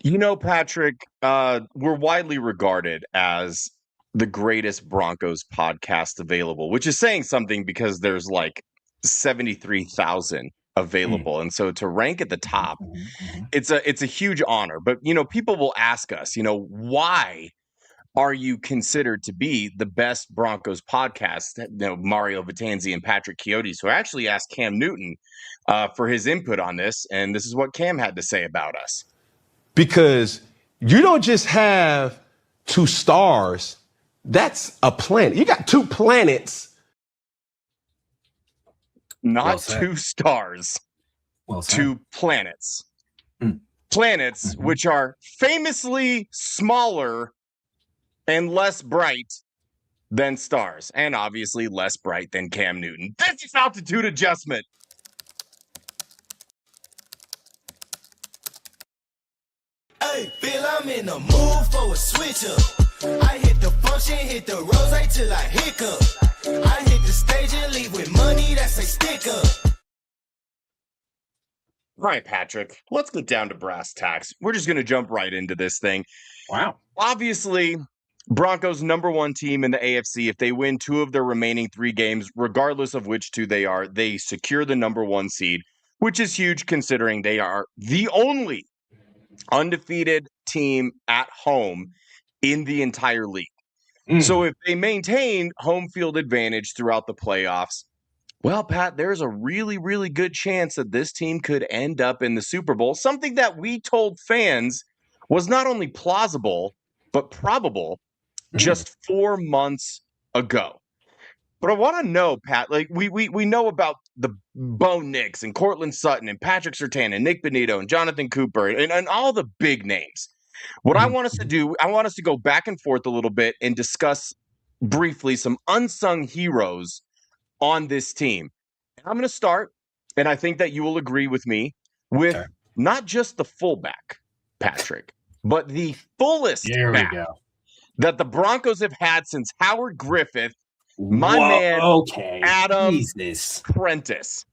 Patrick, we're widely regarded as the greatest Broncos podcast available, which is saying something because there's like 73,000 Mm. available. And so to rank at the top, Mhm, mhm. it's a huge honor. But people will ask us, why are you considered to be the best Broncos podcast? Mario Vitanzi and Patrick Chiodo. So I actually asked Cam Newton for his input on this, and this is what Cam had to say about us. Because you don't just have two stars, that's a planet. You got two planets. Well Not said. two stars, Well said. two planets. Mm. Planets Mhm. which are famously smaller and less bright than stars, and obviously less bright than Cam Newton. This is altitude adjustment. Hey, Bill, I'm in the mood for a switch up. I hit the function, hit the rose till I hiccup. I hit the stage and leave with money that's a stick up. All right, Patrick, let's get down to brass tacks. We're just going to jump right into this thing. Wow. Obviously, Broncos number one team in the AFC. If they win two of their remaining three games, regardless of which two they are, they secure the number one seed, which is huge considering they are the only undefeated team at home in the entire league. Mm. So if they maintain home field advantage throughout the playoffs, well, Pat, there's a really, really good chance that this team could end up in the Super Bowl, something that we told fans was not only plausible, but probable just 4 months ago. But I want to know, Pat, like we know about the Bo Nix and Cortland Sutton and Patrick Surtain and Nick Benito and Jonathan Cooper and all the big names. What I Mhm. want us to do, I want us to go back and forth a little bit and discuss briefly some unsung heroes on this team. And I'm going to start, and I think that you will agree with me, with Okay. not just the fullback, Patrick, but the fullest There we back go. that the Broncos have had since Howard Griffith, my Whoa, man, okay. Adam Jesus. Prentice.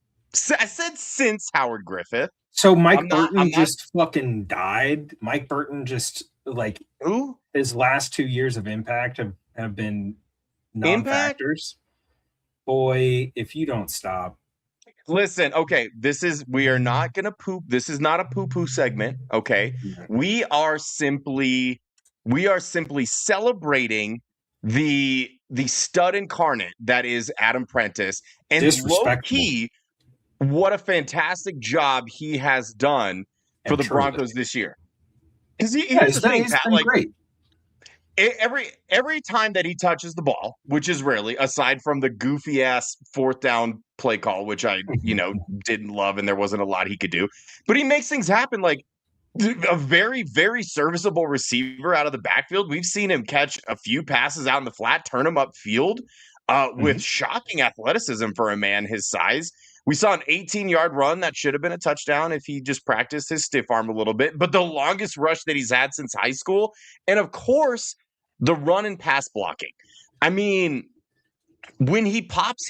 I said since Howard Griffith. So Mike I'm not- Burton just fucking died. Mike Burton just like Who? his last 2 years of impact have been non-factors. Boy, if you don't stop. Listen, okay, we are not gonna poop. This is not a poo-poo segment, okay? We are simply celebrating the stud incarnate that is Adam Prentice, and low Disrespectful. key, what a fantastic job he has done for And the terrific. Broncos this year. Because Yeah, here's the thing, he's Pat, been like great. every time that he touches the ball, which is rarely, aside from the goofy ass fourth down play call, which I didn't love, and there wasn't a lot he could do, but he makes things happen. Like a very, very serviceable receiver out of the backfield. We've seen him catch a few passes out in the flat, turn them upfield with shocking athleticism for a man his size. We saw an 18-yard run that should have been a touchdown if he just practiced his stiff arm a little bit, but the longest rush that he's had since high school. And of course, the run and pass blocking. I mean, when he pops,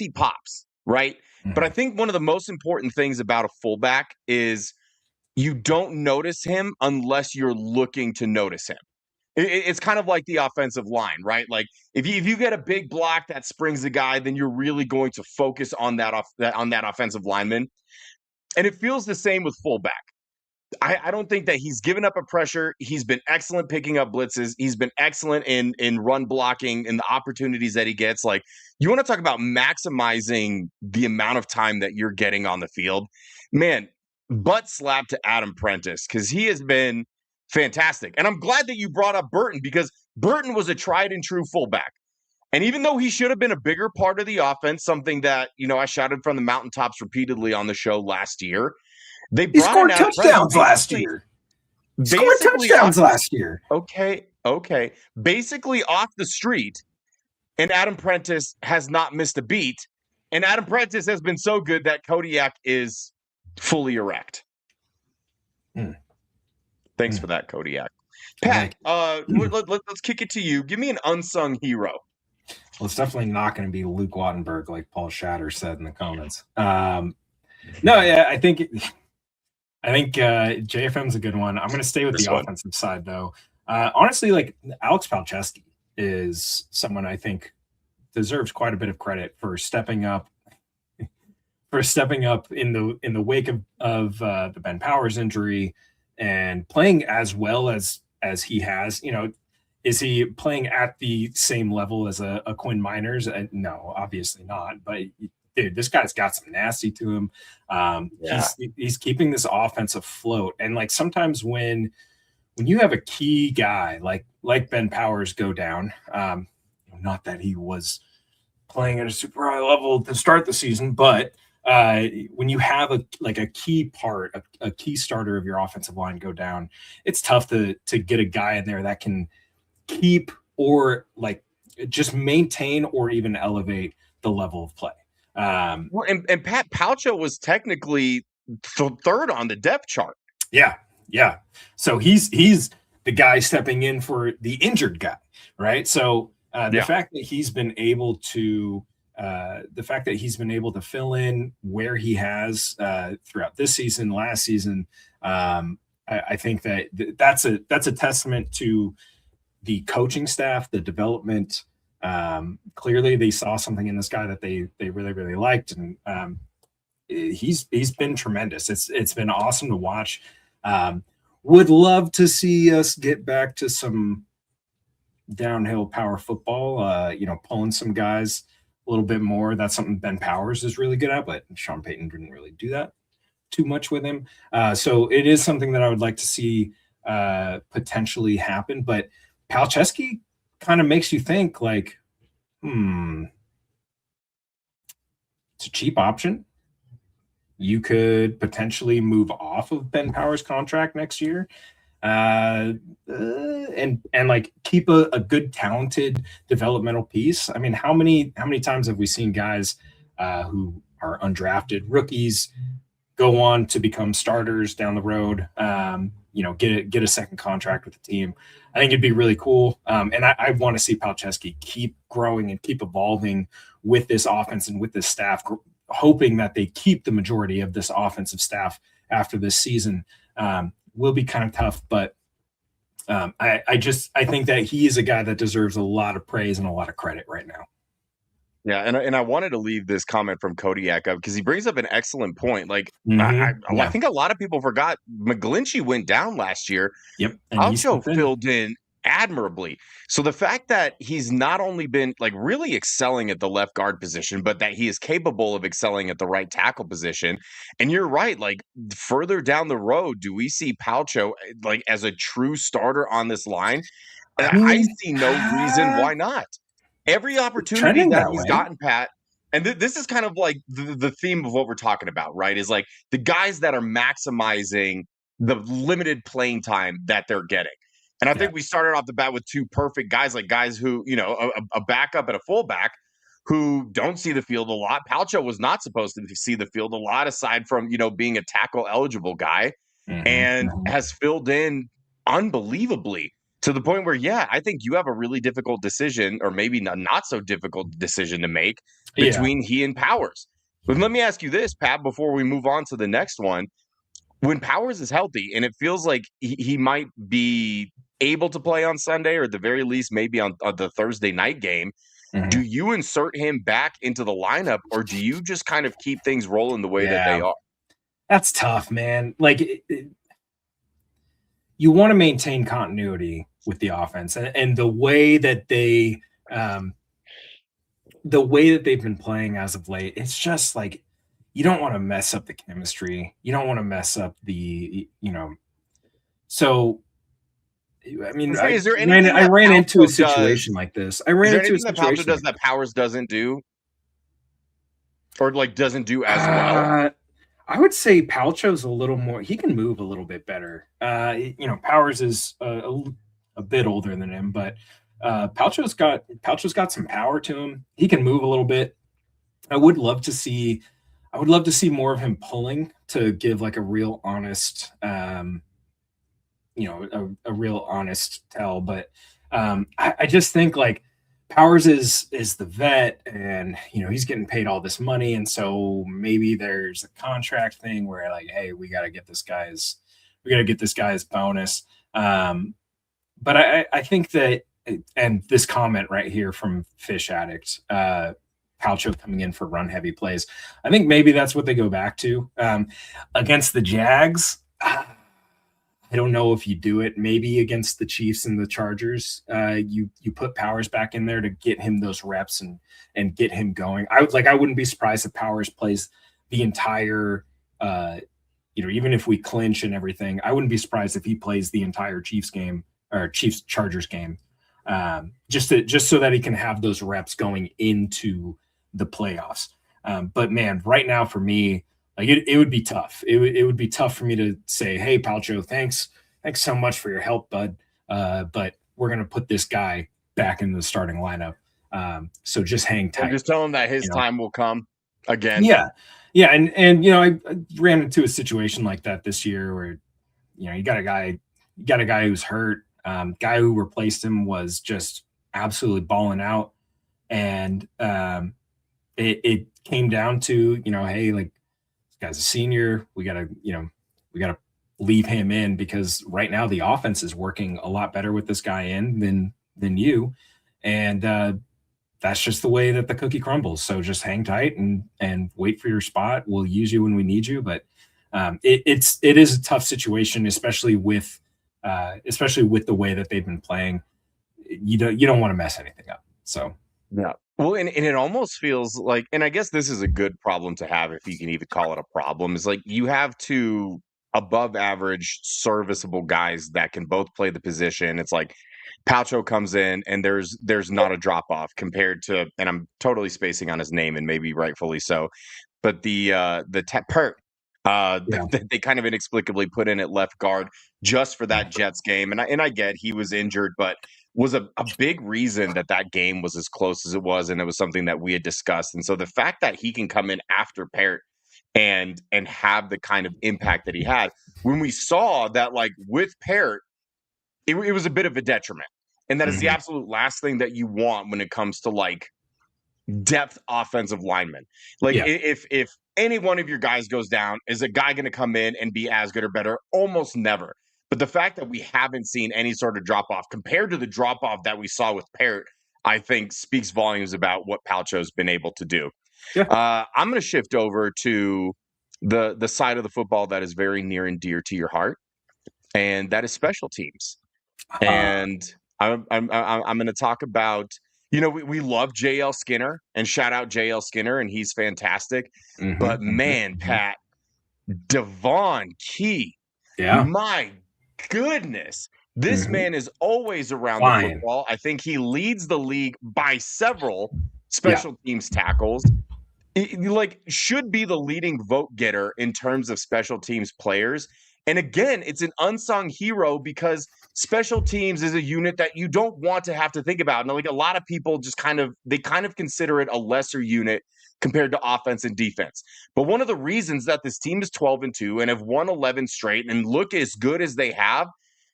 right? But I think one of the most important things about a fullback is you don't notice him unless you're looking to notice him. It's kind of like the offensive line, right? Like if you get a big block that springs the guy, then you're really going to focus on that offensive lineman. And it feels the same with fullback. I don't think that he's given up a pressure. He's been excellent picking up blitzes. He's been excellent in run blocking and the opportunities that he gets. Like, you want to talk about maximizing the amount of time that you're getting on the field, man. Butt slap to Adam Prentice, because he has been fantastic. And I'm glad that you brought up Burton, because Burton was a tried and true fullback. And even though he should have been a bigger part of the offense, something that I shouted from the mountaintops repeatedly on the show last year, they He brought scored in Adam touchdowns last basically- year. Scored touchdowns last year. Okay. Basically off the street, and Adam Prentice has not missed a beat. And Adam Prentice has been so good that Kodiak is fully erect. Thanks for that, Kodiak. Pat, let's kick it to you. Give me an unsung hero. Well, it's definitely not going to be Luke Wattenberg, like Paul Shatter said in the comments. No, yeah, I think I think JFM's a good one. I'm going to stay with This the one. offensive side, though. Honestly, like Alex Palczewski is someone I think deserves quite a bit of credit for stepping up in the wake of the Ben Powers injury and playing as well as he has. Is he playing at the same level as a Quinn Miners? No, obviously not. But dude, this guy's got some nasty to him. Yeah. He's keeping this offense afloat. And like sometimes when you have a key guy like Ben Powers go down, not that he was playing at a super high level to start the season, but when you have a key part, a key starter of your offensive line go down, it's tough to get a guy in there that can keep or like just maintain or even elevate the level of play. Well, and Pat Palcho was technically third on the depth chart. Yeah. So he's the guy stepping in for the injured guy, right? So the fact that he's been able to fill in where he has throughout this season, last season, I think that's a testament to the coaching staff, the development. Clearly, they saw something in this guy that they really really liked, and he's been tremendous. It's been awesome to watch. Would love to see us get back to some downhill power football. Pulling some guys a little bit more. That's something Ben Powers is really good at, but Sean Payton didn't really do that too much with him. So it is something that I would like to see potentially happen. But Palczewski kind of makes you think like, it's a cheap option. You could potentially move off of Ben Powers' contract next year, and like keep a good, talented developmental piece. I mean, how many times have we seen guys who are undrafted rookies go on to become starters down the road? Get a second contract with the team. I think it'd be really cool, and I want to see Palczewski keep growing and keep evolving with this offense and with this staff, hoping that they keep the majority of this offensive staff after this season. Will be kind of tough, but I think that he is a guy that deserves a lot of praise and a lot of credit right now. Yeah, and I wanted to leave this comment from Kodiak up because he brings up an excellent point. Like, I think a lot of people forgot McGlinchey went down last year. Yep, and Alcho filled in admirably. So the fact that he's not only been like really excelling at the left guard position, but that he is capable of excelling at the right tackle position. And you're right, like further down the road, do we see Palcho like as a true starter on this line? I see no reason why not. Every opportunity that he's gotten, Pat, and this is kind of like the theme of what we're talking about, right? Is like the guys that are maximizing the limited playing time that they're getting. And I think we started off the bat with two perfect guys, like guys who, a backup and a fullback who don't see the field a lot. Palcho was not supposed to see the field a lot, aside from, being a tackle eligible guy, and has filled in unbelievably. To the point where, I think you have a really difficult decision, or maybe not so difficult decision to make between he and Powers. But let me ask you this, Pat, before we move on to the next one. When Powers is healthy, and it feels like he might be able to play on Sunday, or at the very least maybe on the Thursday night game, do you insert him back into the lineup, or do you just kind of keep things rolling the way that they are? That's tough, man. Like, you want to maintain continuity with the offense, and the way that they've been playing as of late, it's just like you don't want to mess up the chemistry. You don't want to mess up the. So, I mean, is there I ran into a situation like this. I ran into a situation that Palcho does that Powers doesn't do, or like doesn't do as well. I would say Palcho's a little more. He can move a little bit better. Powers is a bit older than him, but Palcho's got some power to him. He can move a little bit. I would love to see more of him pulling to give like a real honest, a real honest tell. But I just think like Powers is the vet, and he's getting paid all this money, and so maybe there's a contract thing where like, hey, we got to get this guy's bonus. But I think that, and this comment right here from Fish Addict, Palcho coming in for run heavy plays, I think maybe that's what they go back to against the Jags. I don't know if you do it. Maybe against the Chiefs and the Chargers, you put Powers back in there to get him those reps and get him going. I wouldn't be surprised if Powers plays the entire, even if we clinch and everything, I wouldn't be surprised if he plays the entire Chiefs game or Chiefs Chargers game, just so that he can have those reps going into the playoffs. But man, right now for me, like it would be tough. It would be tough for me to say, hey, Palcho, thanks so much for your help, bud. But we're going to put this guy back in the starting lineup. So just hang tight. And just tell him that his time will come again. Yeah. Yeah. And I ran into a situation like that this year where, you got a guy who's hurt. Guy who replaced him was just absolutely balling out. And it came down to, hey, like, guy's a senior. We gotta leave him in because right now the offense is working a lot better with this guy in than you. And that's just the way that the cookie crumbles. So just hang tight and wait for your spot. We'll use you when we need you. But it is a tough situation, especially with the way that they've been playing. You don't want to mess anything up. So yeah. Well, and it almost feels like, and I guess this is a good problem to have, if you can even call it a problem, is like you have two above average serviceable guys that can both play the position. It's like Palcho comes in and there's not a drop off compared to, and I'm totally spacing on his name and maybe rightfully so, but the Pert, they kind of inexplicably put in at left guard just for that Jets game. And I get he was injured, but was a big reason that game was as close as it was. And it was something that we had discussed. And so the fact that he can come in after Parrott and have the kind of impact that he had, when we saw that, like with Parrott, it was a bit of a detriment. And that is the absolute last thing that you want when it comes to like depth offensive linemen. Like if any one of your guys goes down, is a guy going to come in and be as good or better? Almost never. But the fact that we haven't seen any sort of drop-off compared to the drop-off that we saw with Parrott, I think speaks volumes about what Palcho's been able to do. Yeah. I'm going to shift over to the side of the football that is very near and dear to your heart, and that is special teams. And I'm going to talk about, we love JL Skinner, and shout out JL Skinner, and he's fantastic. But man, Pat, Devon Key, my goodness, this man is always around the football. I think he leads the league by several special teams tackles. Like, should be the leading vote getter in terms of special teams players. And again, it's an unsung hero because special teams is a unit that you don't want to have to think about. And like a lot of people just kind of consider it a lesser unit compared to offense and defense. But one of the reasons that this team is 12-2 and have won 11 straight and look as good as they have,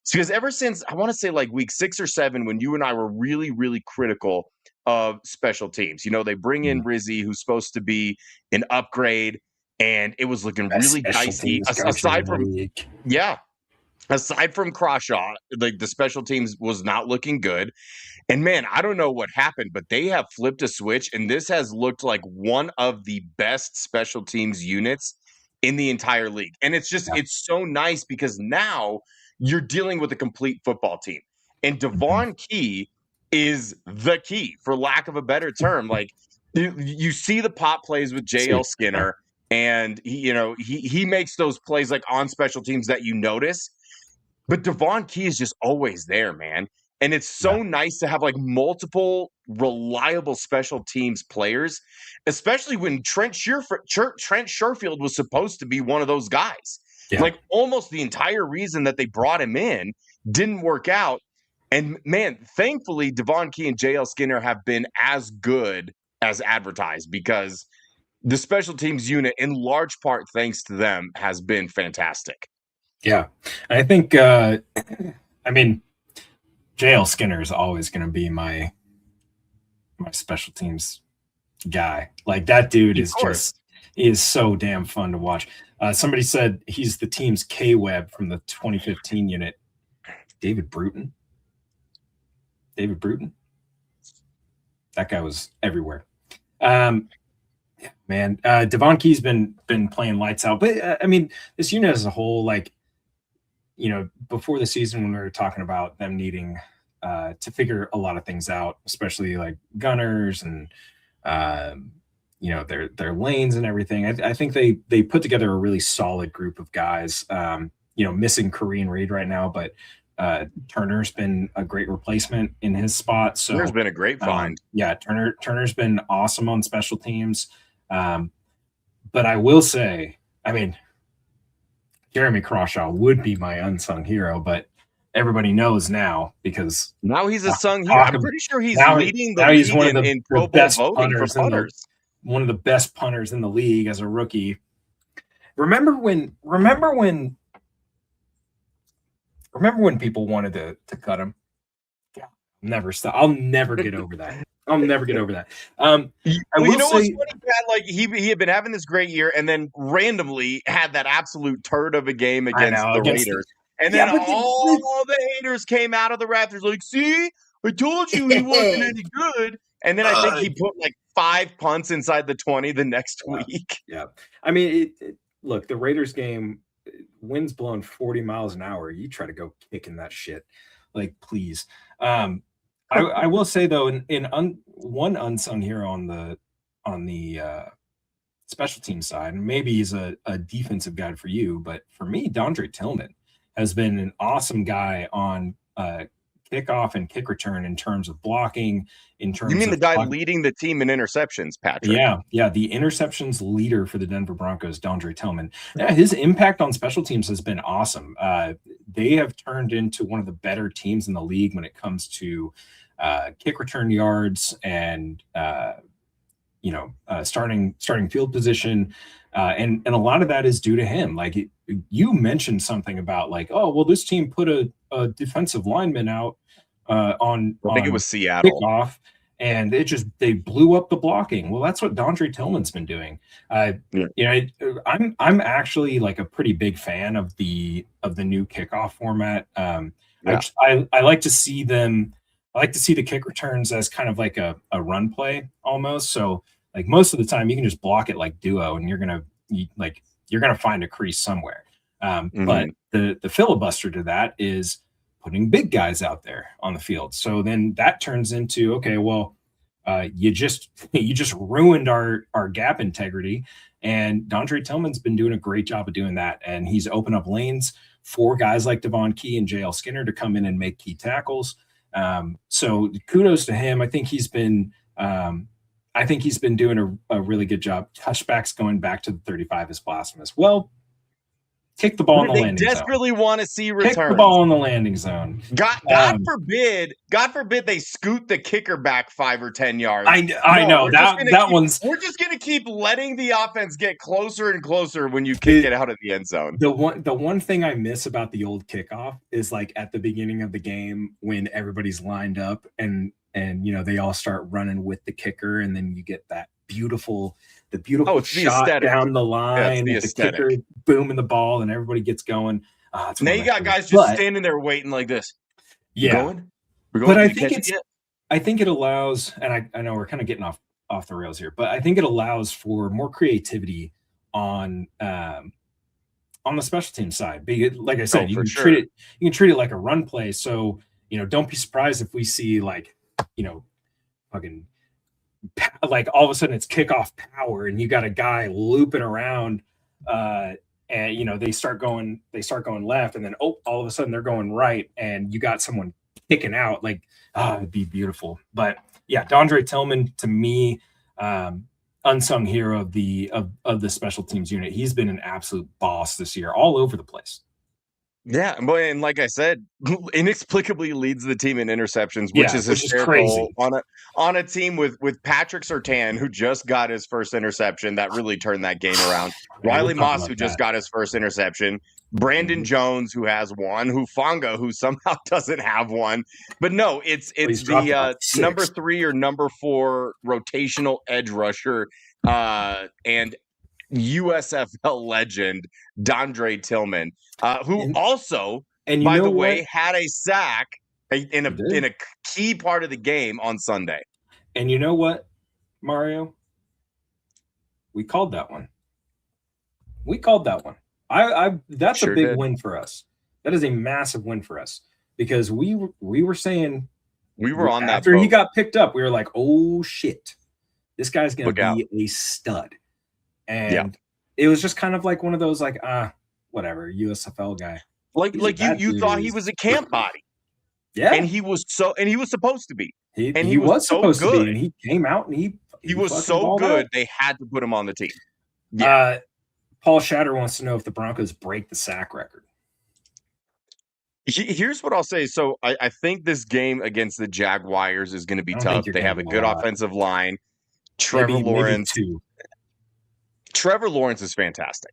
is because ever since, I want to say like week 6 or 7, when you and I were really, really critical of special teams, they bring in Rizzi, who's supposed to be an upgrade, and it was looking really dicey. Aside from Crawshaw, like the special teams was not looking good. And man, I don't know what happened, but they have flipped a switch, and this has looked like one of the best special teams units in the entire league. And it's just, it's so nice because now you're dealing with a complete football team. And Devon Key is the key, for lack of a better term. Like you see the pop plays with JL Skinner, and he makes those plays like on special teams that you notice. But Devon Key is just always there, man. And it's so nice to have like multiple reliable special teams players, especially when Trent Sherfield was supposed to be one of those guys. Yeah. Like almost the entire reason that they brought him in didn't work out. And man, thankfully, Devon Key and JL Skinner have been as good as advertised, because the special teams unit, in large part thanks to them, has been fantastic. Yeah. I think, JL Skinner is always going to be my my special teams guy. Like that dude is so damn fun to watch. Somebody said he's the team's K-Web from the 2015 unit. David Bruton. That guy was everywhere. Man, Devon Key's been playing lights out. But I mean, this unit as a whole, like, you know, before the season when we were talking about them needing to figure a lot of things out, especially like gunners and you know, their lanes and everything. I think they put together a really solid group of guys. You know, missing Kareem Reed right now, but Turner's been a great replacement in his spot. So Turner's been a great find. Yeah, Turner's been awesome on special teams. But I will say, I mean, Jeremy Crawshaw would be my unsung hero, but everybody knows now because now he's a sung hero. I'm pretty sure he's leading the league one of the Pro Bowl voting for punters. One of the best punters in the league as a rookie. Remember when people wanted to cut him? Yeah, I'll never get over that. I'll never get over that. You know what's funny, Pat? Like he had been having this great year, and then randomly had that absolute turd of a game against the Raiders. And then all the haters came out of the rafters like, "See, I told you he wasn't any good." And then I think he put like 5 punts inside the 20 the next week. Yeah, I mean, look, the Raiders game, wind's blowing 40 miles an hour. You try to go kicking that shit, like, please. I will say though, one unsung hero on the special team side, and maybe he's a defensive guy for you, but for me, Dondre Tillman has been an awesome guy on kickoff and kick return in terms of blocking. In terms, you mean the guy leading the team in interceptions, Patrick? Yeah, the interceptions leader for the Denver Broncos, Dondre Tillman. Yeah, his impact on special teams has been awesome. They have turned into one of the better teams in the league when it comes to kick return yards and starting field position, and a lot of that is due to him. Like you mentioned something about like, oh well, this team put a defensive lineman out on I think it was Seattle kickoff, and they blew up the blocking. Well, that's what Dondre Tillman's been doing. You know, I'm actually like a pretty big fan of the new kickoff format. I like to see them. I like to see the kick returns as kind of like a run play almost. So like most of the time you can just block it like duo and you're gonna find a crease somewhere. But the filibuster to that is putting big guys out there on the field. So then that turns into, okay, well, you just ruined our gap integrity. And Dondre Tillman's been doing a great job of doing that. And he's opened up lanes for guys like Devon Key and JL Skinner to come in and make key tackles. So kudos to him. I think he's been doing a really good job. Touchbacks going back to the 35 is blasphemous. Well, kick the ball in the landing zone. They desperately want to see returns. Kick the ball in the landing zone. God forbid they scoot the kicker back 5 or 10 yards. I know that one's. We're just going to keep letting the offense get closer and closer when you kick it out of the end zone. The one thing I miss about the old kickoff is like at the beginning of the game when everybody's lined up and you know they all start running with the kicker, and then you get that beautiful shot down the line, the kicker booming the ball, and everybody gets going. Now you got guys just standing there waiting like this. Yeah, we're going. But I think it allows, and I know we're kind of getting off the rails here, but I think it allows for more creativity on the special team side. Because, like I said, you can treat it like a run play. So you know, don't be surprised if we see like, you know, fucking like all of a sudden it's kickoff power and you got a guy looping around and you know they start going left and then all of a sudden they're going right and you got someone kicking out. Like it'd be beautiful. But yeah, Dondre Tillman to me, unsung hero of the special teams unit. He's been an absolute boss this year all over the place. Yeah, and like I said, inexplicably leads the team in interceptions, which is crazy on a team with Patrick Surtain, who just got his first interception. That really turned that game around. Riley Moss, who just got his first interception. Brandon Jones, who has one, Hufanga, who somehow doesn't have one. But no, it's the number 3 or number 4 rotational edge rusher and USFL legend Dondre Tillman, who also, by the way, had a sack in a key part of the game on Sunday. And you know what, Mario? We called that one. That's a big win for us. That is a massive win for us because we were saying we were on that after he got picked up. We were like, oh shit, this guy's gonna be a stud. And it was just kind of like one of those like whatever USFL guy. Like you thought he was a camp body. Yeah, and he was supposed to be. He was supposed to be, and he came out and he was so good. They had to put him on the team. Yeah. Paul Shatter wants to know if the Broncos break the sack record. Here's what I'll say. So I think this game against the Jaguars is going to be tough. They have a good offensive line. Trevor Lawrence is fantastic.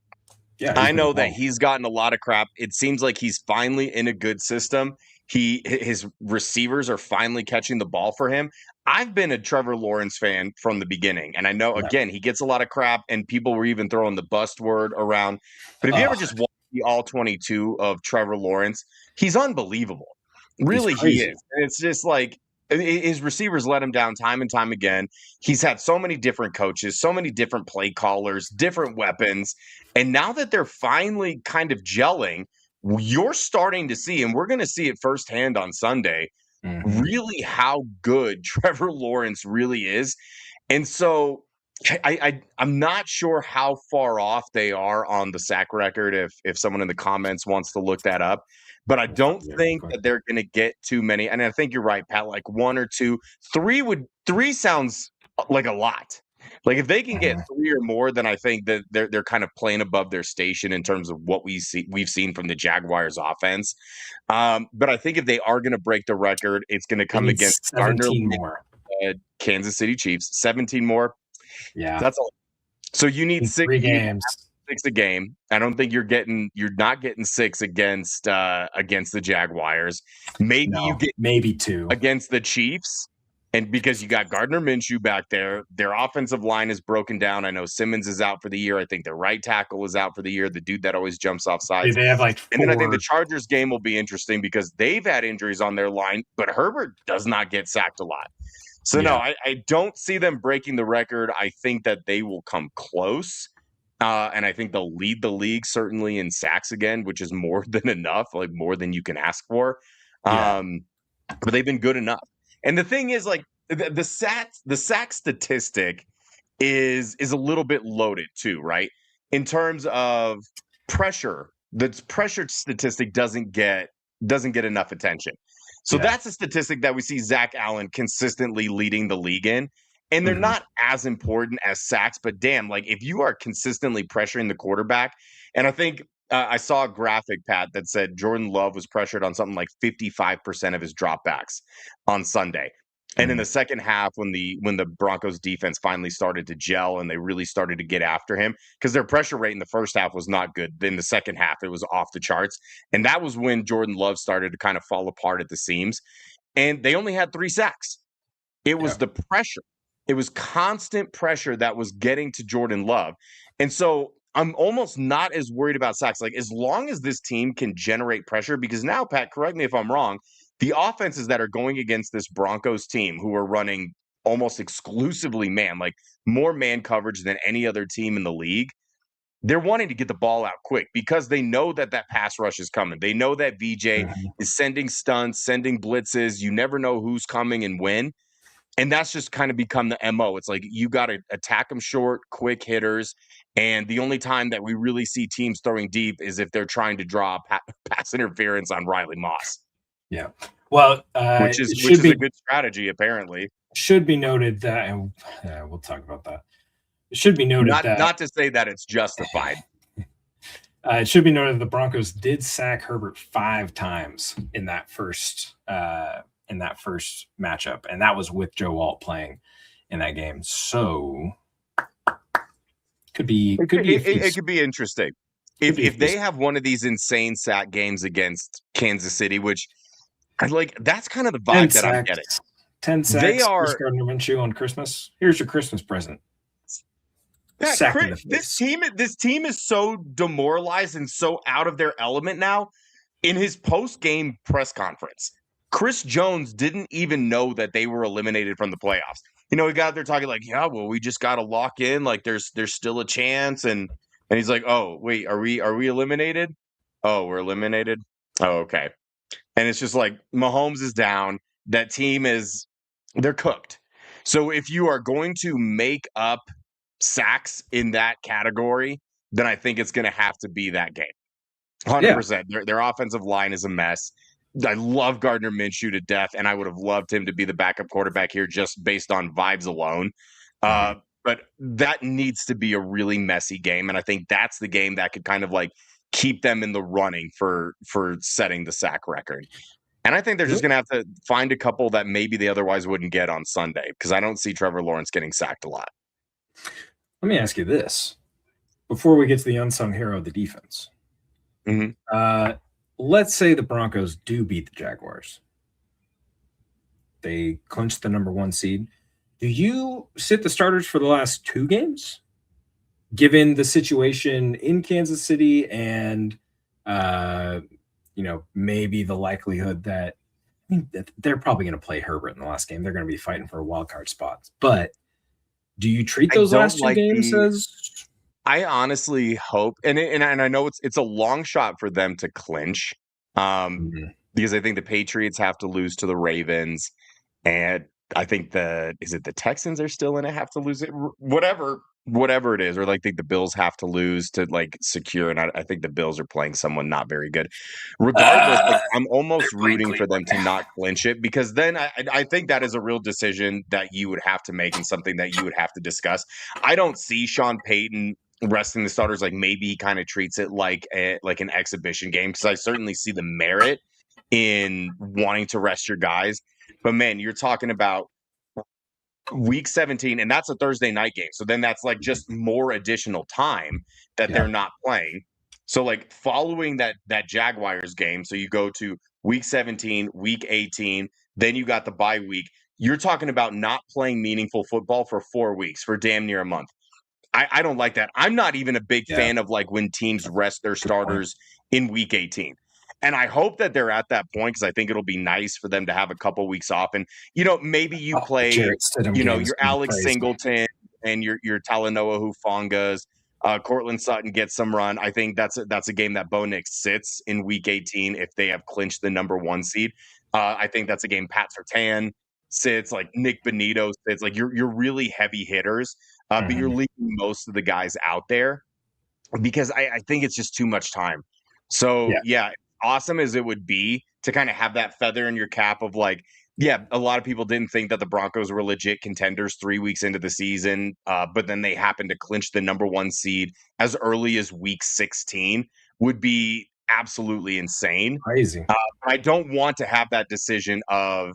Yeah, I know that he's gotten a lot of crap. It seems like he's finally in a good system. His receivers are finally catching the ball for him. I've been a Trevor Lawrence fan from the beginning, and I know, again, he gets a lot of crap, and people were even throwing the bust word around. But if you ever just watch the all 22 of Trevor Lawrence, he's unbelievable. Really, he is. And it's just like his receivers let him down time and time again. He's had so many different coaches, so many different play callers, different weapons. And now that they're finally kind of gelling, you're starting to see, and we're going to see it firsthand on Sunday, really how good Trevor Lawrence really is. And so I'm not sure how far off they are on the sack record if someone in the comments wants to look that up. But I don't think that they're going to get too many. And I think you're right, Pat, like 1 or 2. 3 sounds like a lot. Like if they can get 3 or more, then I think that they're kind of playing above their station in terms of what we've seen from the Jaguars offense. But I think if they are going to break the record, it's going to come against 17 more. Kansas City Chiefs. 17 more. Yeah, that's all. So you need 3 games. 6 a game. I don't think you're not getting 6 against the Jaguars. Maybe 2 against the Chiefs. And because you got Gardner Minshew back there, their offensive line is broken down. I know Simmons is out for the year. I think their right tackle is out for the year. The dude that always jumps off sides. They have like 4. And then I think the Chargers game will be interesting because they've had injuries on their line, but Herbert does not get sacked a lot. So no, I don't see them breaking the record. I think that they will come close. And I think they'll lead the league certainly in sacks again, which is more than enough, like more than you can ask for. But they've been good enough. And the thing is, like the sack statistic is a little bit loaded too, right? In terms of pressure, the pressure statistic doesn't get enough attention. So that's a statistic that we see Zach Allen consistently leading the league in. And they're not as important as sacks, but damn, like if you are consistently pressuring the quarterback, and I think I saw a graphic, Pat, that said Jordan Love was pressured on something like 55% of his dropbacks on Sunday. And in the second half, when the Broncos defense finally started to gel and they really started to get after him, because their pressure rate in the first half was not good. Then the second half, it was off the charts. And that was when Jordan Love started to kind of fall apart at the seams. And they only had 3 sacks. It was the pressure. It was constant pressure that was getting to Jordan Love. And so I'm almost not as worried about sacks. Like as long as this team can generate pressure, because now, Pat, correct me if I'm wrong, the offenses that are going against this Broncos team who are running almost exclusively man, like more man coverage than any other team in the league, they're wanting to get the ball out quick because they know that pass rush is coming. They know that VJ is sending stunts, sending blitzes. You never know who's coming and when. And that's just kind of become the MO. It's like you got to attack them short, quick hitters. And the only time that we really see teams throwing deep is if they're trying to draw pass interference on Riley Moss. Yeah. Well, which is a good strategy, apparently. Should be noted that, and we'll talk about that. It should be noted not to say that it's justified. It should be noted that the Broncos did sack Herbert 5 times in that first matchup, and that was with Joe Alt playing in that game. So it could be interesting. if they have one of these insane sack games against Kansas City, which I like, that's kind of the vibe that I'm getting. 10 sacks. They are Gardner Minshew on Christmas. Here's your Christmas present. Pat, Sack in the face. this team is so demoralized and so out of their element now. In his post-game press conference, Chris Jones didn't even know that they were eliminated from the playoffs. He got out there talking like, yeah, well, we just got to lock in. Like there's still a chance. And he's like, oh, wait, are we eliminated? Oh, we're eliminated. Oh, okay. And it's just like Mahomes is down. That team they're cooked. So if you are going to make up sacks in that category, then I think it's going to have to be that game. 100%. Their offensive line is a mess. I love Gardner Minshew to death, and I would have loved him to be the backup quarterback here just based on vibes alone. But that needs to be a really messy game, and I think that's the game that could kind of like keep them in the running for setting the sack record. And I think they're just going to have to find a couple that maybe they otherwise wouldn't get on Sunday, because I don't see Trevor Lawrence getting sacked a lot. Let me ask you this before we get to the unsung hero of the defense. Let's say the Broncos do beat the Jaguars. They clinch the number 1 seed. Do you sit the starters for the last 2 games, given the situation in Kansas City and, maybe the likelihood that they're probably going to play Herbert in the last game. They're going to be fighting for a wild card spot. But do you treat those last 2 games as... I honestly hope, and I know it's a long shot for them to clinch, because I think the Patriots have to lose to the Ravens, and I think the Texans are still in it, have to lose it, whatever it is, or like I think the Bills have to lose to like secure, and I think the Bills are playing someone not very good. Regardless, I'm almost rooting for them to not clinch it, because then I think that is a real decision that you would have to make and something that you would have to discuss. I don't see Sean Payton resting the starters like maybe he kind of treats it like an exhibition game, because I certainly see the merit in wanting to rest your guys. But man, you're talking about week 17, and that's a Thursday night game. So then that's like just more additional time that they're not playing. So like following that Jaguars game, so you go to week 17, week 18, then you got the bye week. You're talking about not playing meaningful football for 4 weeks, for damn near a month. I don't like that. I'm not even a big fan of like when teams rest their starters in week 18. And I hope that they're at that point, because I think it'll be nice for them to have a couple weeks off. And, maybe you play, your Alex Singleton and your Talanoa Hufangas. Cortland Sutton gets some run. I think that's a game that Bo Nix sits in week 18 if they have clinched the number 1 seed. I think that's a game Pat Surtain sits, like Nick Benito sits. Like you're really heavy hitters, but you're leaving most of the guys out there because I think it's just too much time. So awesome as it would be to kind of have that feather in your cap of like, a lot of people didn't think that the Broncos were legit contenders 3 weeks into the season, but then they happened to clinch the number 1 seed as early as week 16 would be absolutely insane. Crazy. I don't want to have that decision of,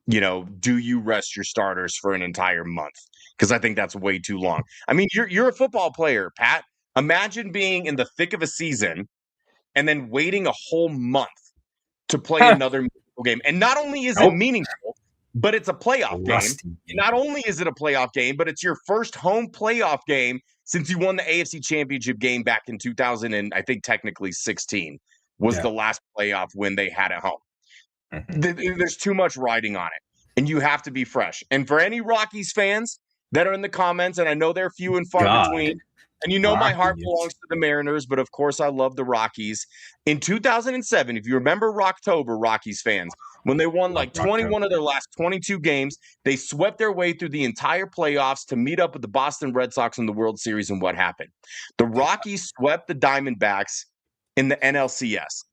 do you rest your starters for an entire month? Because I think that's way too long. I mean, you're a football player, Pat. Imagine being in the thick of a season and then waiting a whole month to play another meaningful game. And not only is it meaningful, but it's a playoff game. Not only is it a playoff game, but it's your first home playoff game since you won the AFC Championship game back in 2000 and I think technically 16 was the last playoff win they had at home. There's too much riding on it, and you have to be fresh. And for any Rockies fans that are in the comments, and I know they're few and far between, and my heart belongs to the Mariners, but of course I love the Rockies. In 2007, if you remember Rocktober, Rockies fans, when they won like 21 of their last 22 games, they swept their way through the entire playoffs to meet up with the Boston Red Sox in the World Series. And what happened? The Rockies swept the Diamondbacks in the NLCS.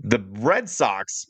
The Red Sox,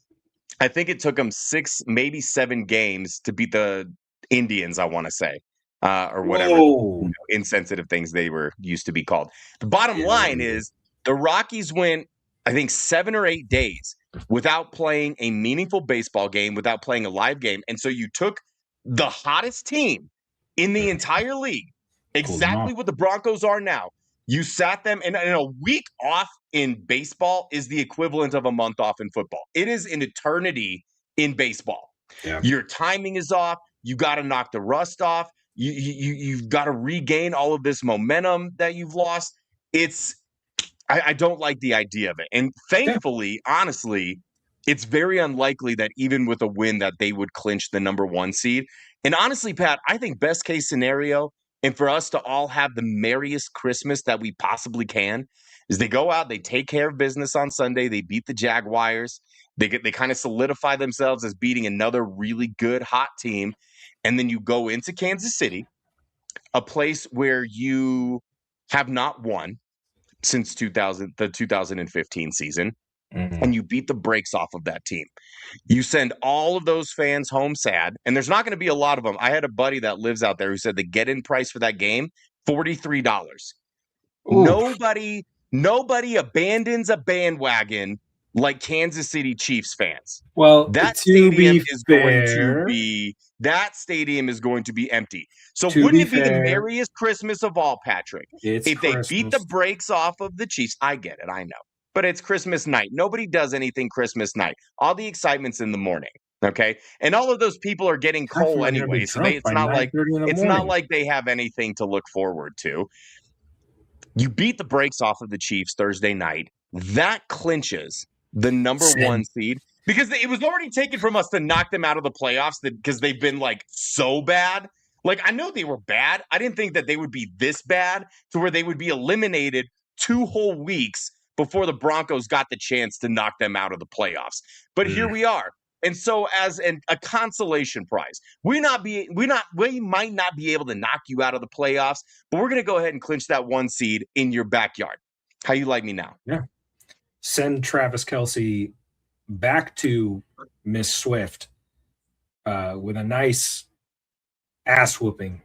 I think it took them 6, maybe 7 games to beat the Indians, I want to say, or whatever insensitive things they were used to be called. The bottom line is the Rockies went, I think, 7 or 8 days without playing a meaningful baseball game, without playing a live game. And so you took the hottest team in the entire league, exactly what the Broncos are now. You sat them, and a week off in baseball is the equivalent of a month off in football. It is an eternity in baseball. Yeah. Your timing is off. You got to knock the rust off. You've got to regain all of this momentum that you've lost. I don't like the idea of it. And thankfully, honestly, it's very unlikely that even with a win that they would clinch the number 1 seed. And honestly, Pat, I think best case scenario, and for us to all have the merriest Christmas that we possibly can, is they go out, they take care of business on Sunday, they beat the Jaguars, they kind of solidify themselves as beating another really good hot team, and then you go into Kansas City, a place where you have not won since the 2015 season, and you beat the brakes off of that team. You send all of those fans home sad, and there's not going to be a lot of them. I had a buddy that lives out there who said the get-in price for that game, $43. Nobody abandons a bandwagon like Kansas City Chiefs fans. Well, that stadium is going to be empty. So wouldn't it be the merriest Christmas of all, Patrick? If they beat the brakes off of the Chiefs? I get it, I know. But it's Christmas night. Nobody does anything Christmas night. All the excitement's in the morning. Okay. And all of those people are getting coal anyway. So it's not like they have anything to look forward to. You beat the brakes off of the Chiefs Thursday night. That clinches the number 1 seed, because it was already taken from us to knock them out of the playoffs because they've been like so bad. Like, I know they were bad. I didn't think that they would be this bad to where they would be eliminated 2 whole weeks before the Broncos got the chance to knock them out of the playoffs. But here we are. And so as a consolation prize, we might not be able to knock you out of the playoffs, but we're going to go ahead and clinch that 1 seed in your backyard. How you like me now? Yeah. Send Travis Kelce back to Miss Swift with a nice ass whooping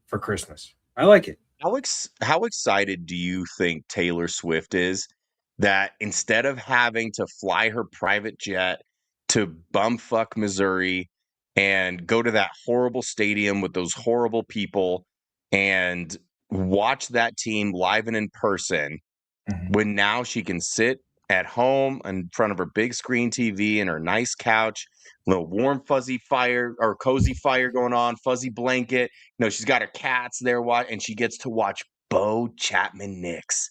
for Christmas. I like it. How excited do you think Taylor Swift is that instead of having to fly her private jet to bumfuck Missouri and go to that horrible stadium with those horrible people and watch that team live and in person, when now she can sit at home in front of her big screen TV and her nice couch, little warm fuzzy fire or cozy fire going on, fuzzy blanket. She's got her cats there, and she gets to watch Bo Chapman Knicks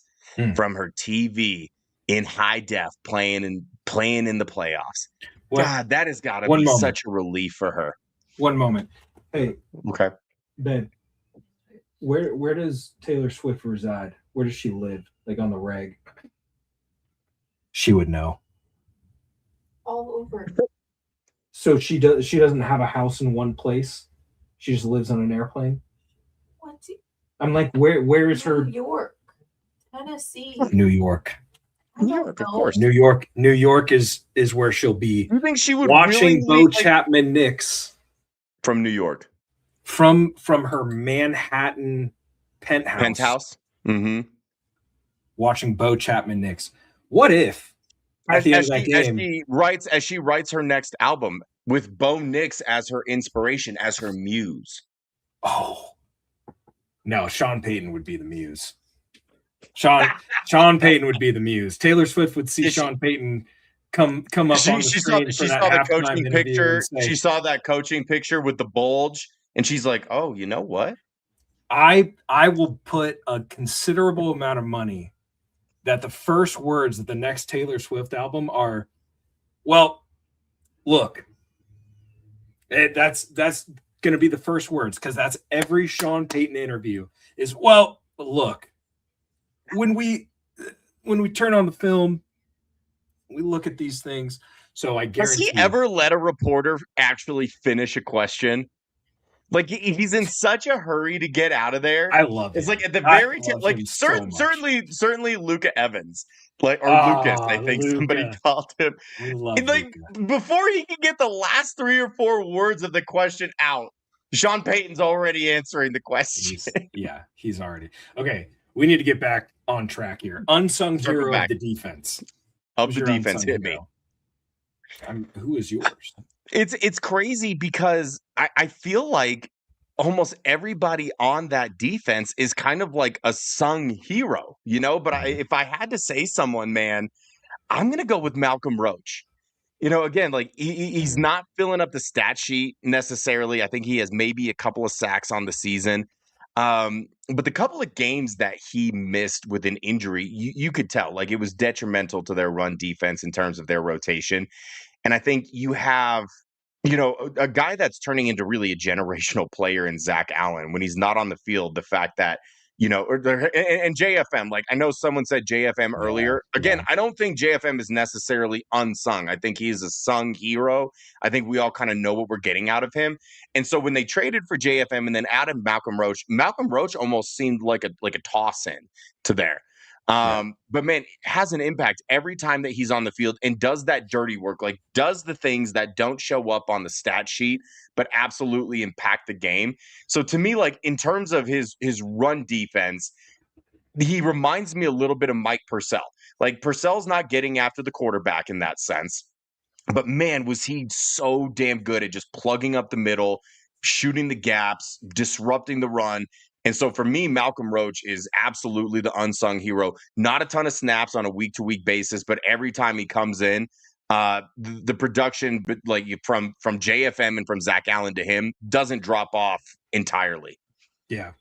from her TV in high def playing in the playoffs. God, that has got to be such a relief for her. One moment. Hey. Okay. Ben, where does Taylor Swift reside? Where does she live? Like on the reg? She would know. All over. So she doesn't have a house in one place. She just lives on an airplane. What? I'm like, where is her? New York, Tennessee, New York. Of course. New York is where she'll be. You think she would watching Bo Chapman Knicks from New York, from her Manhattan penthouse? Mm-hmm. Watching Bo Chapman Knicks. What if at the end of that game, as she writes her next album with Bo Nix as her inspiration, as her muse? Oh no, Sean Payton would be the muse. Sean Payton would be the muse. Taylor Swift would see Sean Payton come up on the screen. She saw the coaching picture. She saw that coaching picture with the bulge, and she's like, "Oh, you know what? I will put a considerable amount of money that the first words of the next Taylor Swift album are, well, look." That's going to be the first words, because that's every Sean Payton interview is, well, look. When we turn on the film, we look at these things. So I guarantee. Has he ever let a reporter actually finish a question? Like, he's in such a hurry to get out of there. I love it. It's like at the very certainly Luca Evans, Lucas, I think somebody called him. Like Luka. Before he can get the last 3 or 4 words of the question out, Sean Payton's already answering the question. He's already okay. We need to get back on track here. Unsung hero of the defense. Hit me. Who is yours? It's crazy because I feel like almost everybody on that defense is kind of like a sung hero, but if I had to say someone, man, I'm going to go with Malcolm Roach. Again, like he's not filling up the stat sheet necessarily. I think he has maybe a couple of sacks on the season. But the couple of games that he missed with an injury, you could tell like it was detrimental to their run defense in terms of their rotation. And I think you have, a guy that's turning into really a generational player in Zach Allen when he's not on the field. The fact that, and JFM, like I know someone said JFM earlier. Again, I don't think JFM is necessarily unsung. I think he is a sung hero. I think we all kind of know what we're getting out of him. And so when they traded for JFM and then added Malcolm Roach almost seemed like a toss in to there. But man, has an impact every time that he's on the field and does that dirty work, like does the things that don't show up on the stat sheet, but absolutely impact the game. So to me, like in terms of his run defense, he reminds me a little bit of Mike Purcell. Like Purcell's not getting after the quarterback in that sense, but man, was he so damn good at just plugging up the middle, shooting the gaps, disrupting the run. And so for me, Malcolm Roach is absolutely the unsung hero. Not a ton of snaps on a week-to-week basis, but every time he comes in, the production, like from JFM and from Zach Allen to him, doesn't drop off entirely. Yeah.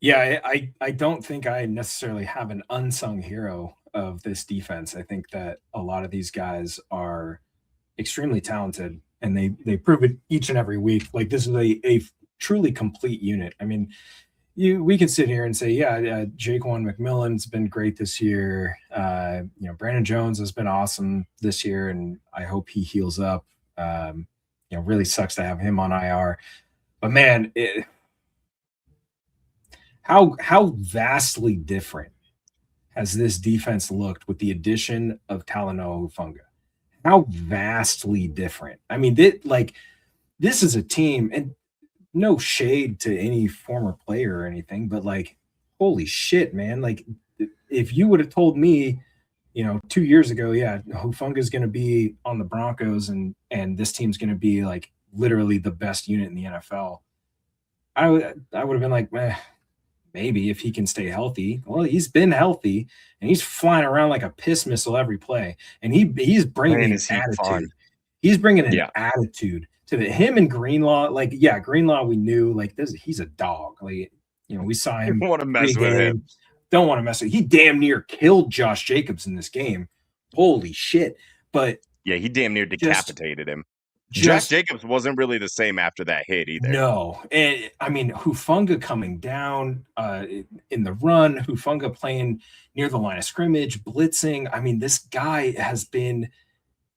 I don't think I necessarily have an unsung hero of this defense. I think that a lot of these guys are extremely talented, and they prove it each and every week. Like this is a truly complete unit. I mean, we can sit here and say, Jaquan McMillan's been great this year. Brandon Jones has been awesome this year, and I hope he heals up. Really sucks to have him on IR. But man, how vastly different has this defense looked with the addition of Talanoa Hufanga? How vastly different. I mean, this is a team, and no shade to any former player or anything, but like, holy shit, man. Like, if you would have told me, 2 years ago, Hufanga is going to be on the Broncos and this team's going to be like literally the best unit in the NFL, I would have been like, maybe if he can stay healthy. Well, he's been healthy and he's flying around like a piss missile every play. And he's bringing an attitude. He's bringing an attitude to him and Greenlaw. Like, Greenlaw, we knew like this, he's a dog. Like, we saw him. Don't want to mess with him. Don't want to mess with him. He damn near killed Josh Jacobs in this game. Holy shit. But yeah, he damn near decapitated him. Josh Jacobs wasn't really the same after that hit either. No. And I mean, Hufanga coming down in the run, Hufanga playing near the line of scrimmage, blitzing. I mean, this guy has been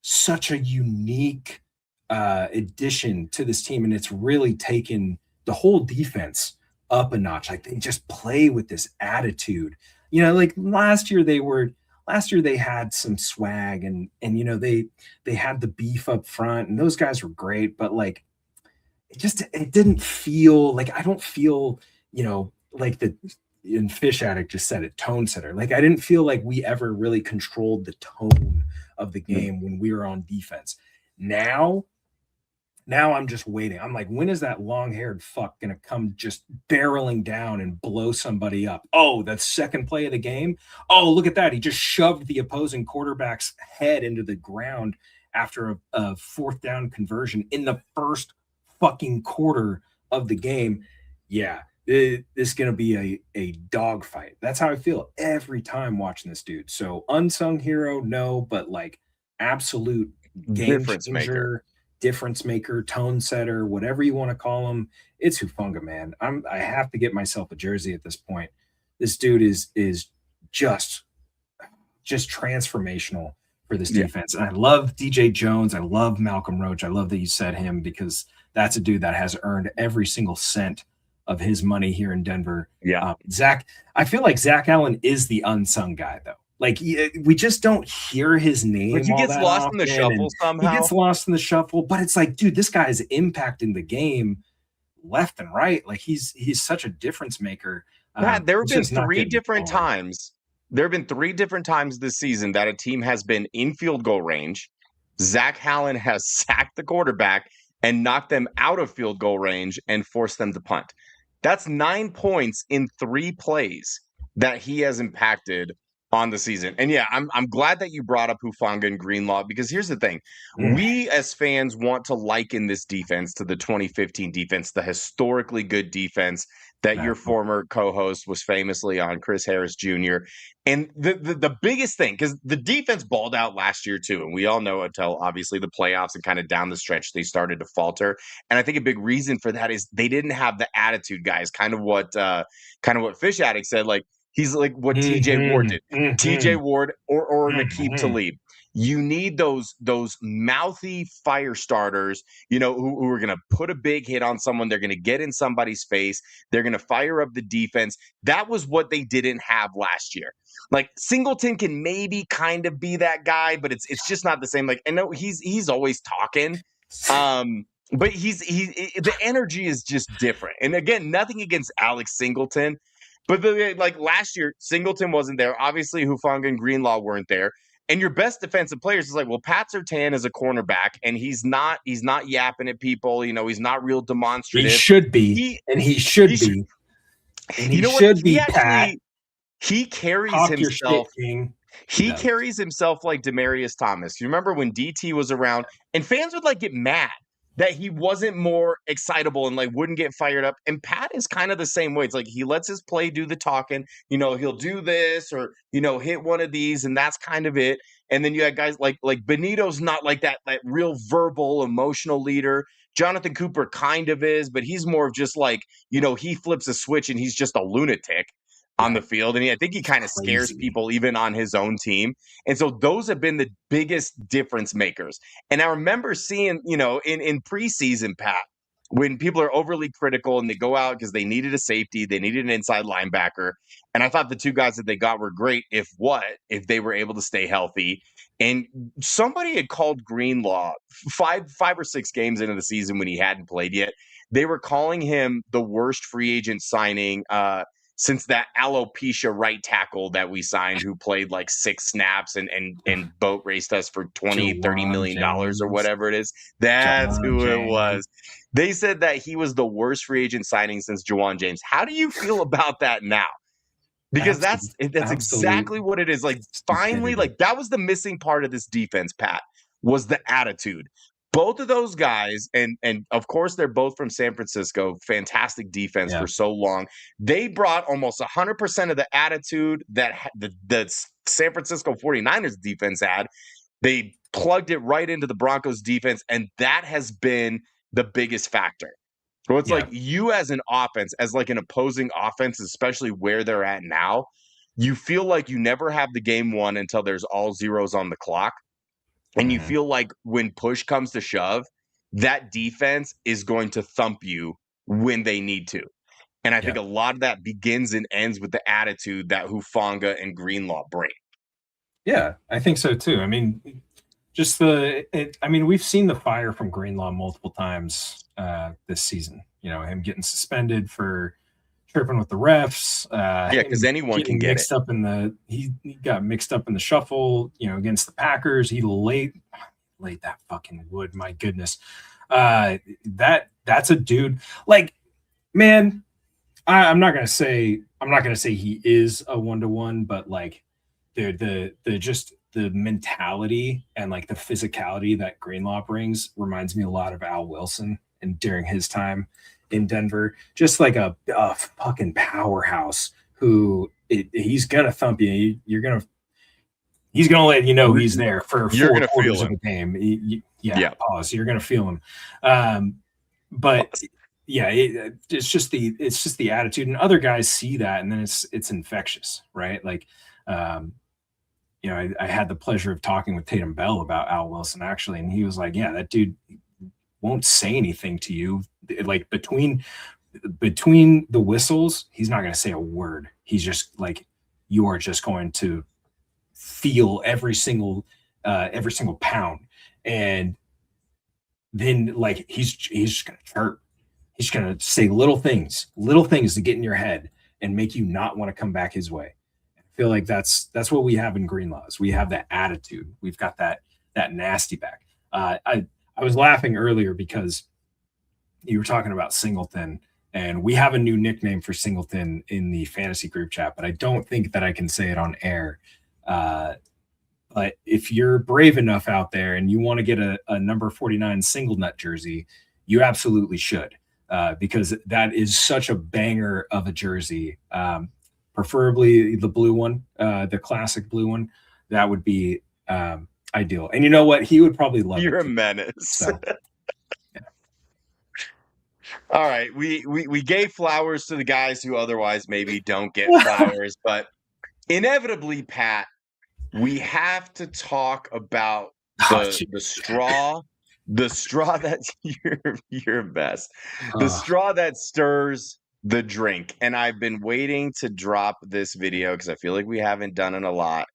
such a unique addition to this team, and it's really taken the whole defense up a notch. Like, they just play with this attitude. Like last year they had some swag and they had the beef up front, and those guys were great, but like it didn't feel like, I don't feel, like and Fish Addict just said it, tone setter. Like, I didn't feel like we ever really controlled the tone of the game when we were on defense. Now I'm just waiting. I'm like, when is that long-haired fuck going to come just barreling down and blow somebody up? Oh, that second play of the game. Oh, look at that. He just shoved the opposing quarterback's head into the ground after a fourth down conversion in the first fucking quarter of the game. Yeah, this is going to be a dogfight. That's how I feel every time watching this dude. So unsung hero, no, but like absolute game changer. Difference maker, tone setter, whatever you want to call him. It's Hufanga, man. I have to get myself a jersey at this point. This dude is just transformational for this defense. And I love DJ Jones. I love Malcolm Roach. I love that you said him, because that's a dude that has earned every single cent of his money here in Denver. Yeah. I feel like Zach Allen is the unsung guy, though. Like, we just don't hear his name. Like, he gets lost in the shuffle somehow. He gets lost in the shuffle, but it's like, dude, this guy is impacting the game left and right. Like, he's such a difference maker. Pat, there have been three different times. There have been 3 different times this season that a team has been in field goal range. Zach Allen has sacked the quarterback, and knock them out of field goal range and force them to punt. That's 9 points in 3 plays that he has impacted on the season. And yeah, I'm glad that you brought up Hufanga and Greenlaw, because here's the thing. We as fans want to liken this defense to the 2015 defense, the historically good defense that your former co-host was famously on, Chris Harris Jr. And the biggest thing, because the defense balled out last year too, and we all know until obviously the playoffs and kind of down the stretch they started to falter. And I think a big reason for that is they didn't have the attitude, guys. Kind of what Fish Addict said. Like, he's like what TJ Ward did. TJ Ward or Nakeem Talib. You need those mouthy fire starters, who are going to put a big hit on someone. They're going to get in somebody's face. They're going to fire up the defense. That was what they didn't have last year. Like, Singleton can maybe kind of be that guy, but it's just not the same. Like, I know he's always talking, but the energy is just different. And again, nothing against Alex Singleton, but last year, Singleton wasn't there. Obviously, Hufanga and Greenlaw weren't there. And your best defensive players is like, well, Pat Surtain is a cornerback, and he's not yapping at people. He's not real demonstrative. He should be, and he should be. And he should be, Pat. He carries himself. He carries himself like Demaryius Thomas. You remember when DT was around, and fans would get mad that he wasn't more excitable and wouldn't get fired up. And Pat is kind of the same way. It's like he lets his play do the talking. He'll do this or hit one of these, and that's kind of it. And then you had guys like Benito's not like that real verbal, emotional leader. Jonathan Cooper kind of is, but he's more of just he flips a switch and he's just a lunatic on the field. And I think he kind of scares people even on his own team. And so those have been the biggest difference makers. And I remember seeing, in preseason, Pat, when people are overly critical and they go out because they needed a safety, they needed an inside linebacker. And I thought the two guys that they got were great if they were able to stay healthy. And somebody had called Greenlaw 5 or 6 games into the season when he hadn't played yet. They were calling him the worst free agent signing since that alopecia right tackle that we signed, who played 6 snaps and boat raced us for $30 million or whatever it is. That's who it was. They said that he was the worst free agent signing since Juwan James. How do you feel about that now? Because that's exactly what it is. Finally, that was the missing part of this defense, Pat, was the attitude. Both of those guys, and of course, they're both from San Francisco, fantastic defense for so long. They brought almost 100% of the attitude that the San Francisco 49ers defense had. They plugged it right into the Broncos defense, and that has been the biggest factor. So it's you as an offense, as an opposing offense, especially where they're at now, you feel like you never have the game won until there's all zeros on the clock. And you feel like when push comes to shove, that defense is going to thump you when they need to. And I think a lot of that begins and ends with the attitude that Hufanga and Greenlaw bring. Yeah, I think so too. I mean, we've seen the fire from Greenlaw multiple times this season. Him getting suspended for tripping with the refs. Because anyone can get mixed up in the. He got mixed up in the shuffle. Against the Packers, he laid that fucking wood. My goodness, that's a dude. Man, I'm not gonna say he is a 1-to-1, but the mentality and the physicality that Greenlaw brings reminds me a lot of Al Wilson and during his time in Denver, just a fucking powerhouse who he's gonna thump you. He's gonna let you know he's there for 4 quarters of the game. Pause. You're gonna feel him. But it's just the attitude, and other guys see that, and then it's infectious, right? I had the pleasure of talking with Tatum Bell about Al Wilson actually, and he was like, "Yeah, that dude won't say anything to you. Between the whistles, he's not going to say a word. He's just you are just going to feel every single pound, and then he's just going to chirp. He's going to say little things to get in your head and make you not want to come back his way. I feel like that's what we have in Greenlaws. We have that attitude. We've got that nasty back. I was laughing earlier because you were talking about Singleton, and we have a new nickname for Singleton in the fantasy group chat, but I don't think that I can say it on air. But if you're brave enough out there and you want to get a number 49 single nut jersey, you absolutely should, because that is such a banger of a jersey. Preferably the blue one, the classic blue one. That would be ideal. And you know what? He would probably love You're it. a menace. So, yeah. All right, we gave flowers to the guys who otherwise maybe don't get flowers, but inevitably, Pat, we have to talk about the straw that you're best. The straw that stirs the drink. And I've been waiting to drop this video because I feel like we haven't done it a lot.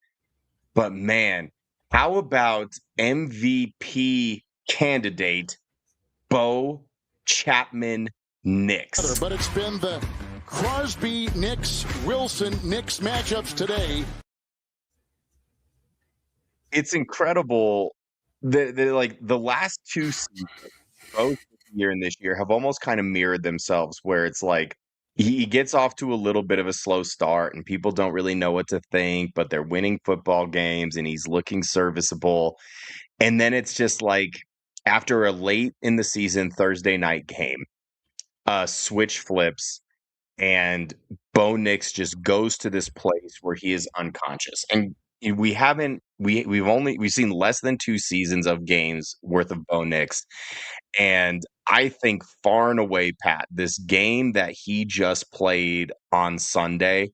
But man, how about MVP candidate Bo Chapman Knicks? But it's been the Crosby Knicks, Wilson Knicks matchups today. It's incredible that like the last two seasons, both this year and this year, have almost kind of mirrored themselves, where it's like he gets off to a little bit of a slow start and people don't really know what to think, but they're winning football games and he's looking serviceable. And then it's just like after a late in the season Thursday night game, switch flips and Bo Nix just goes to this place where he is unconscious. And we've seen less than 2 seasons of games worth of Bo Nix. And I think far and away, Pat, this game that he just played on Sunday,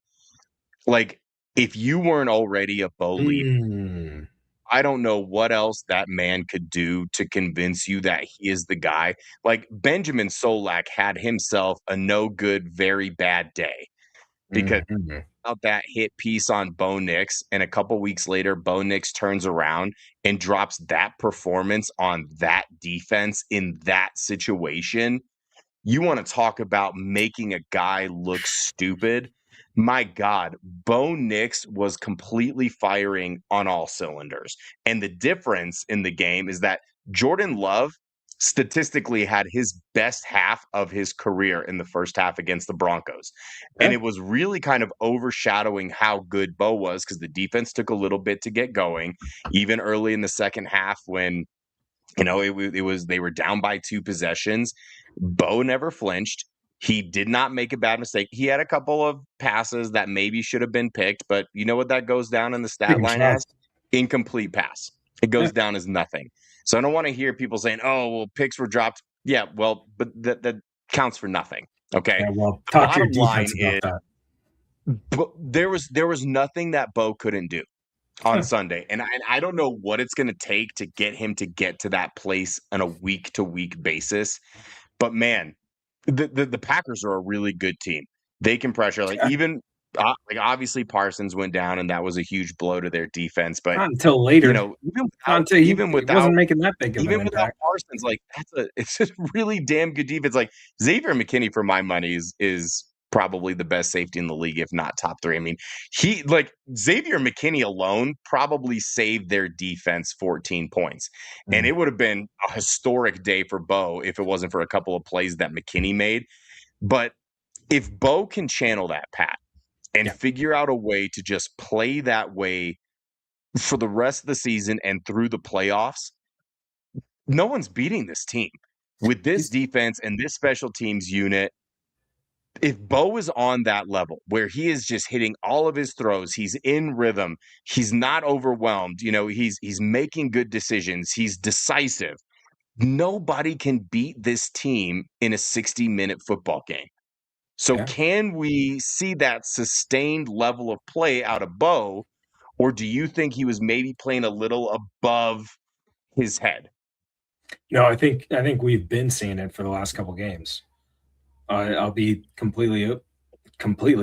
like if you weren't already a Bo leader, I don't know what else that man could do to convince you that he is the guy. Like Benjamin Solak had himself a no good, very bad day because of that hit piece on Bo Nix, and a couple weeks later, Bo Nix turns around and drops that performance on that defense in that situation. You want to talk about making a guy look stupid? My God, Bo Nix was completely firing on all cylinders. And the difference in the game is that Jordan Love statistically had his best half of his career in the first half against the Broncos. Yeah. And it was really kind of overshadowing how good Bo was because the defense took a little bit to get going, even early in the second half when they were down by 2 possessions. Bo never flinched. He did not make a bad mistake. He had a couple of passes that maybe should have been picked, but you know what that goes down in the stat line as? Incomplete pass. It goes down as nothing. So I don't want to hear people saying, "Oh, well, picks were dropped." Yeah, well, but that counts for nothing. Okay. Yeah, well, talk to your defense about that. But there was nothing that Bo couldn't do on Sunday. And I don't know what it's going to take to get him to get to that place on a week-to-week basis. But, man, the Packers are a really good team. They can pressure. Obviously Parsons went down, and that was a huge blow to their defense. But not until later. He wasn't making that big of an without impact. Parsons, it's a really damn good defense. Like Xavier McKinney, for my money, is probably the best safety in the league, if not top 3. I mean, Xavier McKinney alone probably saved their defense 14 points. And it would have been a historic day for Bo if it wasn't for a couple of plays that McKinney made. But if Bo can channel that, Pat, and figure out a way to just play that way for the rest of the season and through the playoffs, no one's beating this team. With this defense and this special teams unit, if Bo is on that level where he is just hitting all of his throws, he's in rhythm, he's not overwhelmed, he's making good decisions, he's decisive, nobody can beat this team in a 60-minute football game. So can we see that sustained level of play out of Bo, or do you think he was maybe playing a little above his head? No, I think we've been seeing it for the last couple games. I'll be completely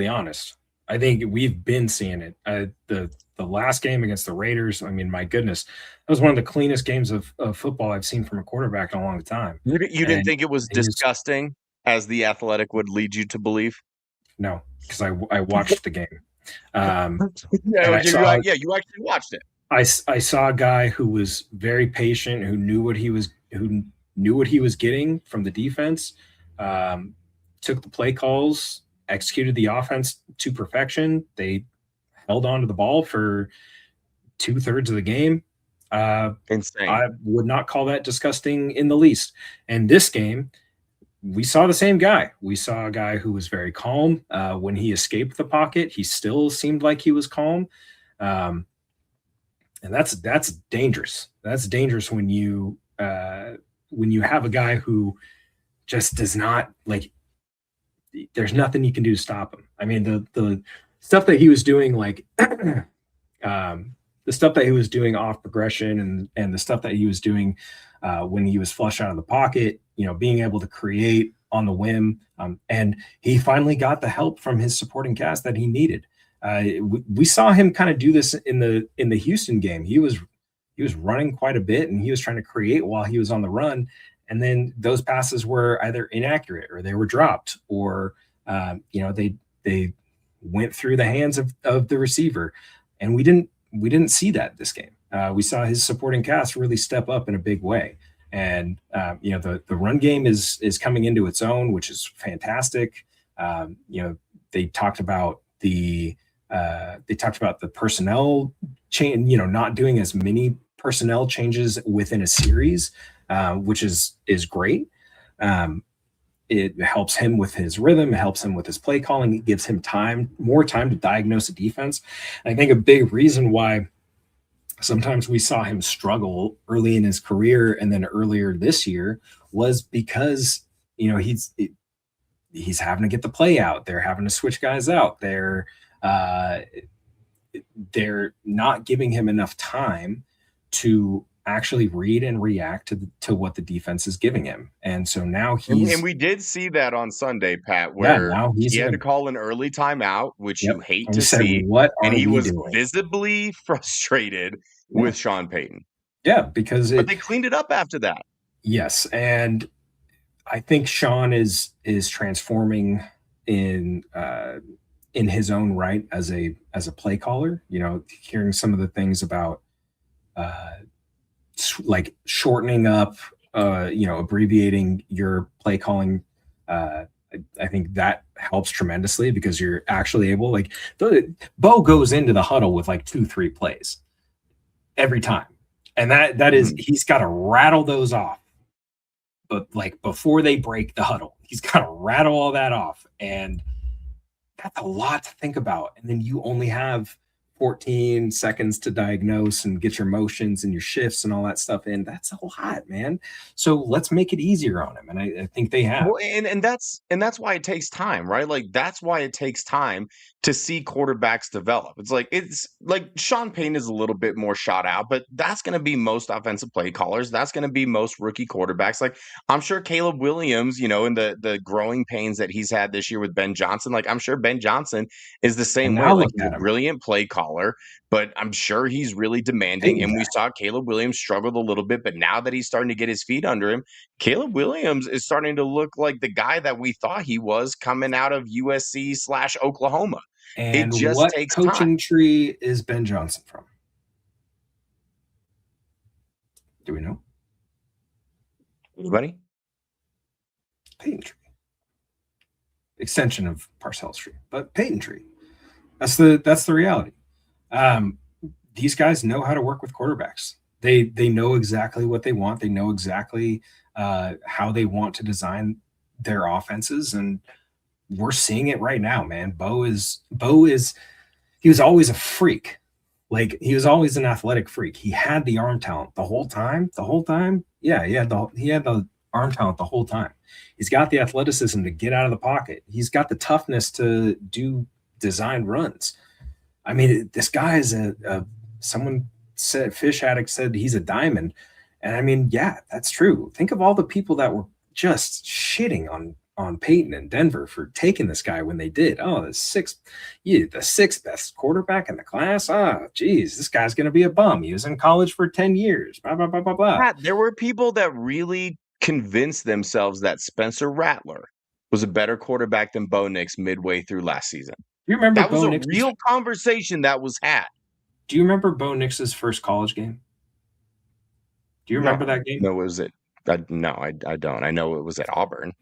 honest. I think we've been seeing it. The last game against the Raiders, I mean, my goodness, that was one of the cleanest games of football I've seen from a quarterback in a long time. You didn't think it was disgusting, as The Athletic would lead you to believe? No, because I watched the game. You actually watched it. I saw a guy who was very patient, who knew what he was who knew what he was getting from the defense, took the play calls, executed the offense to perfection. They held on to the ball for 2/3 of the game. Insane. I would not call that disgusting in the least. And this game, we saw the same guy. We saw a guy who was very calm. When he escaped the pocket, he still seemed like he was calm. And that's dangerous. That's dangerous when you have a guy who just does not like. There's nothing you can do to stop him. I mean, the stuff that he was doing, like the stuff that he was doing off progression, and the stuff that he was doing when he was flush out of the pocket, being able to create on the whim, and he finally got the help from his supporting cast that he needed. We saw him kind of do this in the Houston game. He was running quite a bit, and he was trying to create while he was on the run. And then those passes were either inaccurate, or they were dropped, or they went through the hands of the receiver. And we didn't see that this game. We saw his supporting cast really step up in a big way. And the run game is coming into its own, which is fantastic. They talked about the personnel change, not doing as many personnel changes within a series, which is great. It helps him with his rhythm. It helps him with his play calling. It gives him more time to diagnose a defense. And I think a big reason why sometimes we saw him struggle early in his career and then earlier this year was because, he's having to get the play out. They're having to switch guys out. They're not giving him enough time to actually read and react to what the defense is giving him. And so now and we did see that on Sunday, Pat, where he had to call an early timeout, which you hate to see. And he was visibly frustrated with Sean Payton. Yeah, because but they cleaned it up after that. Yes, and I think Sean is transforming in his own right as a play caller. Hearing some of the things about like shortening up, abbreviating your play calling. I think that helps tremendously because you're actually able, like, Bo goes into the huddle with like 2-3 plays every time. And that is, he's got to rattle those off. But like before they break the huddle, he's got to rattle all that off. And that's a lot to think about. And then you only have 14 seconds to diagnose and get your motions and your shifts and all that stuff in. That's a lot, man. So let's make it easier on him. And I think they have. Well, and that's why it takes time, right? Like that's why it takes time to see quarterbacks develop. It's like Sean Payton is a little bit more shot out, but that's going to be most offensive play callers. That's going to be most rookie quarterbacks. Like I'm sure Caleb Williams, in the growing pains that he's had this year with Ben Johnson, like I'm sure Ben Johnson is the same way. Like he's a brilliant play caller, but I'm sure he's really demanding. And we saw Caleb Williams struggled a little bit, but now that he's starting to get his feet under him, Caleb Williams is starting to look like the guy that we thought he was coming out of USC/Oklahoma. And it just what takes coaching time. tree is Ben Johnson from? Do we know? Anybody? Payton tree. Extension of Parcells tree, but Payton tree. That's the reality. These guys know how to work with quarterbacks. They know exactly what they want. They know exactly how they want to design their offenses, and we're seeing it right now, man. Bo is he was always a freak. Like he was always an athletic freak. He had the arm talent the whole time. Yeah, he had the arm talent the whole time. He's got the athleticism to get out of the pocket. He's got the toughness to do design runs. I mean, this guy is someone said, Fish Addict said he's a diamond. And I mean, yeah, that's true. Think of all the people that were just shitting on Peyton in Denver for taking this guy when they did. Oh, the sixth best quarterback in the class. Oh, geez, this guy's going to be a bum. He was in college for 10 years. Blah, blah, blah, blah, blah. Pat, there were people that really convinced themselves that Spencer Rattler was a better quarterback than Bo Nix midway through last season. You remember that was a real conversation that was had. Do you remember Bo Nix's first college game? Do you remember that game? No, was it No, I don't. I know it was at Auburn.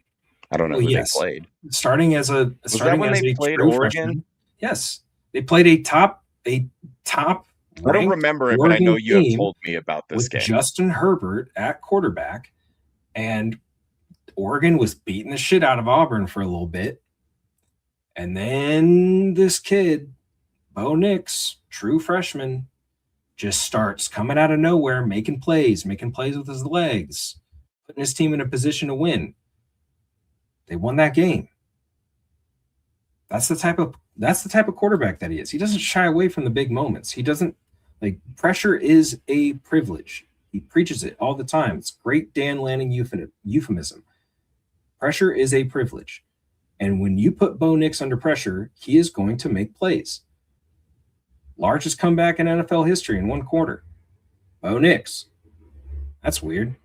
I don't know Well, who they yes. played. Starting as a Was that when they played true Oregon? freshman. Yes. They played a top I don't ranked remember it, but I know Oregon you have team told me about this with game. Justin Herbert at quarterback, and Oregon was beating the shit out of Auburn for a little bit. And then this kid, Bo Nix, true freshman, just starts coming out of nowhere, making plays with his legs, putting his team in a position to win. They won that game. That's the type of quarterback that he is. He doesn't shy away from the big moments. He doesn't like pressure is a privilege. He preaches it all the time. It's great Dan Lanning euphemism. Pressure is a privilege. And when you put Bo Nix under pressure, he is going to make plays. Largest comeback in NFL history in one quarter. Bo Nix. That's weird.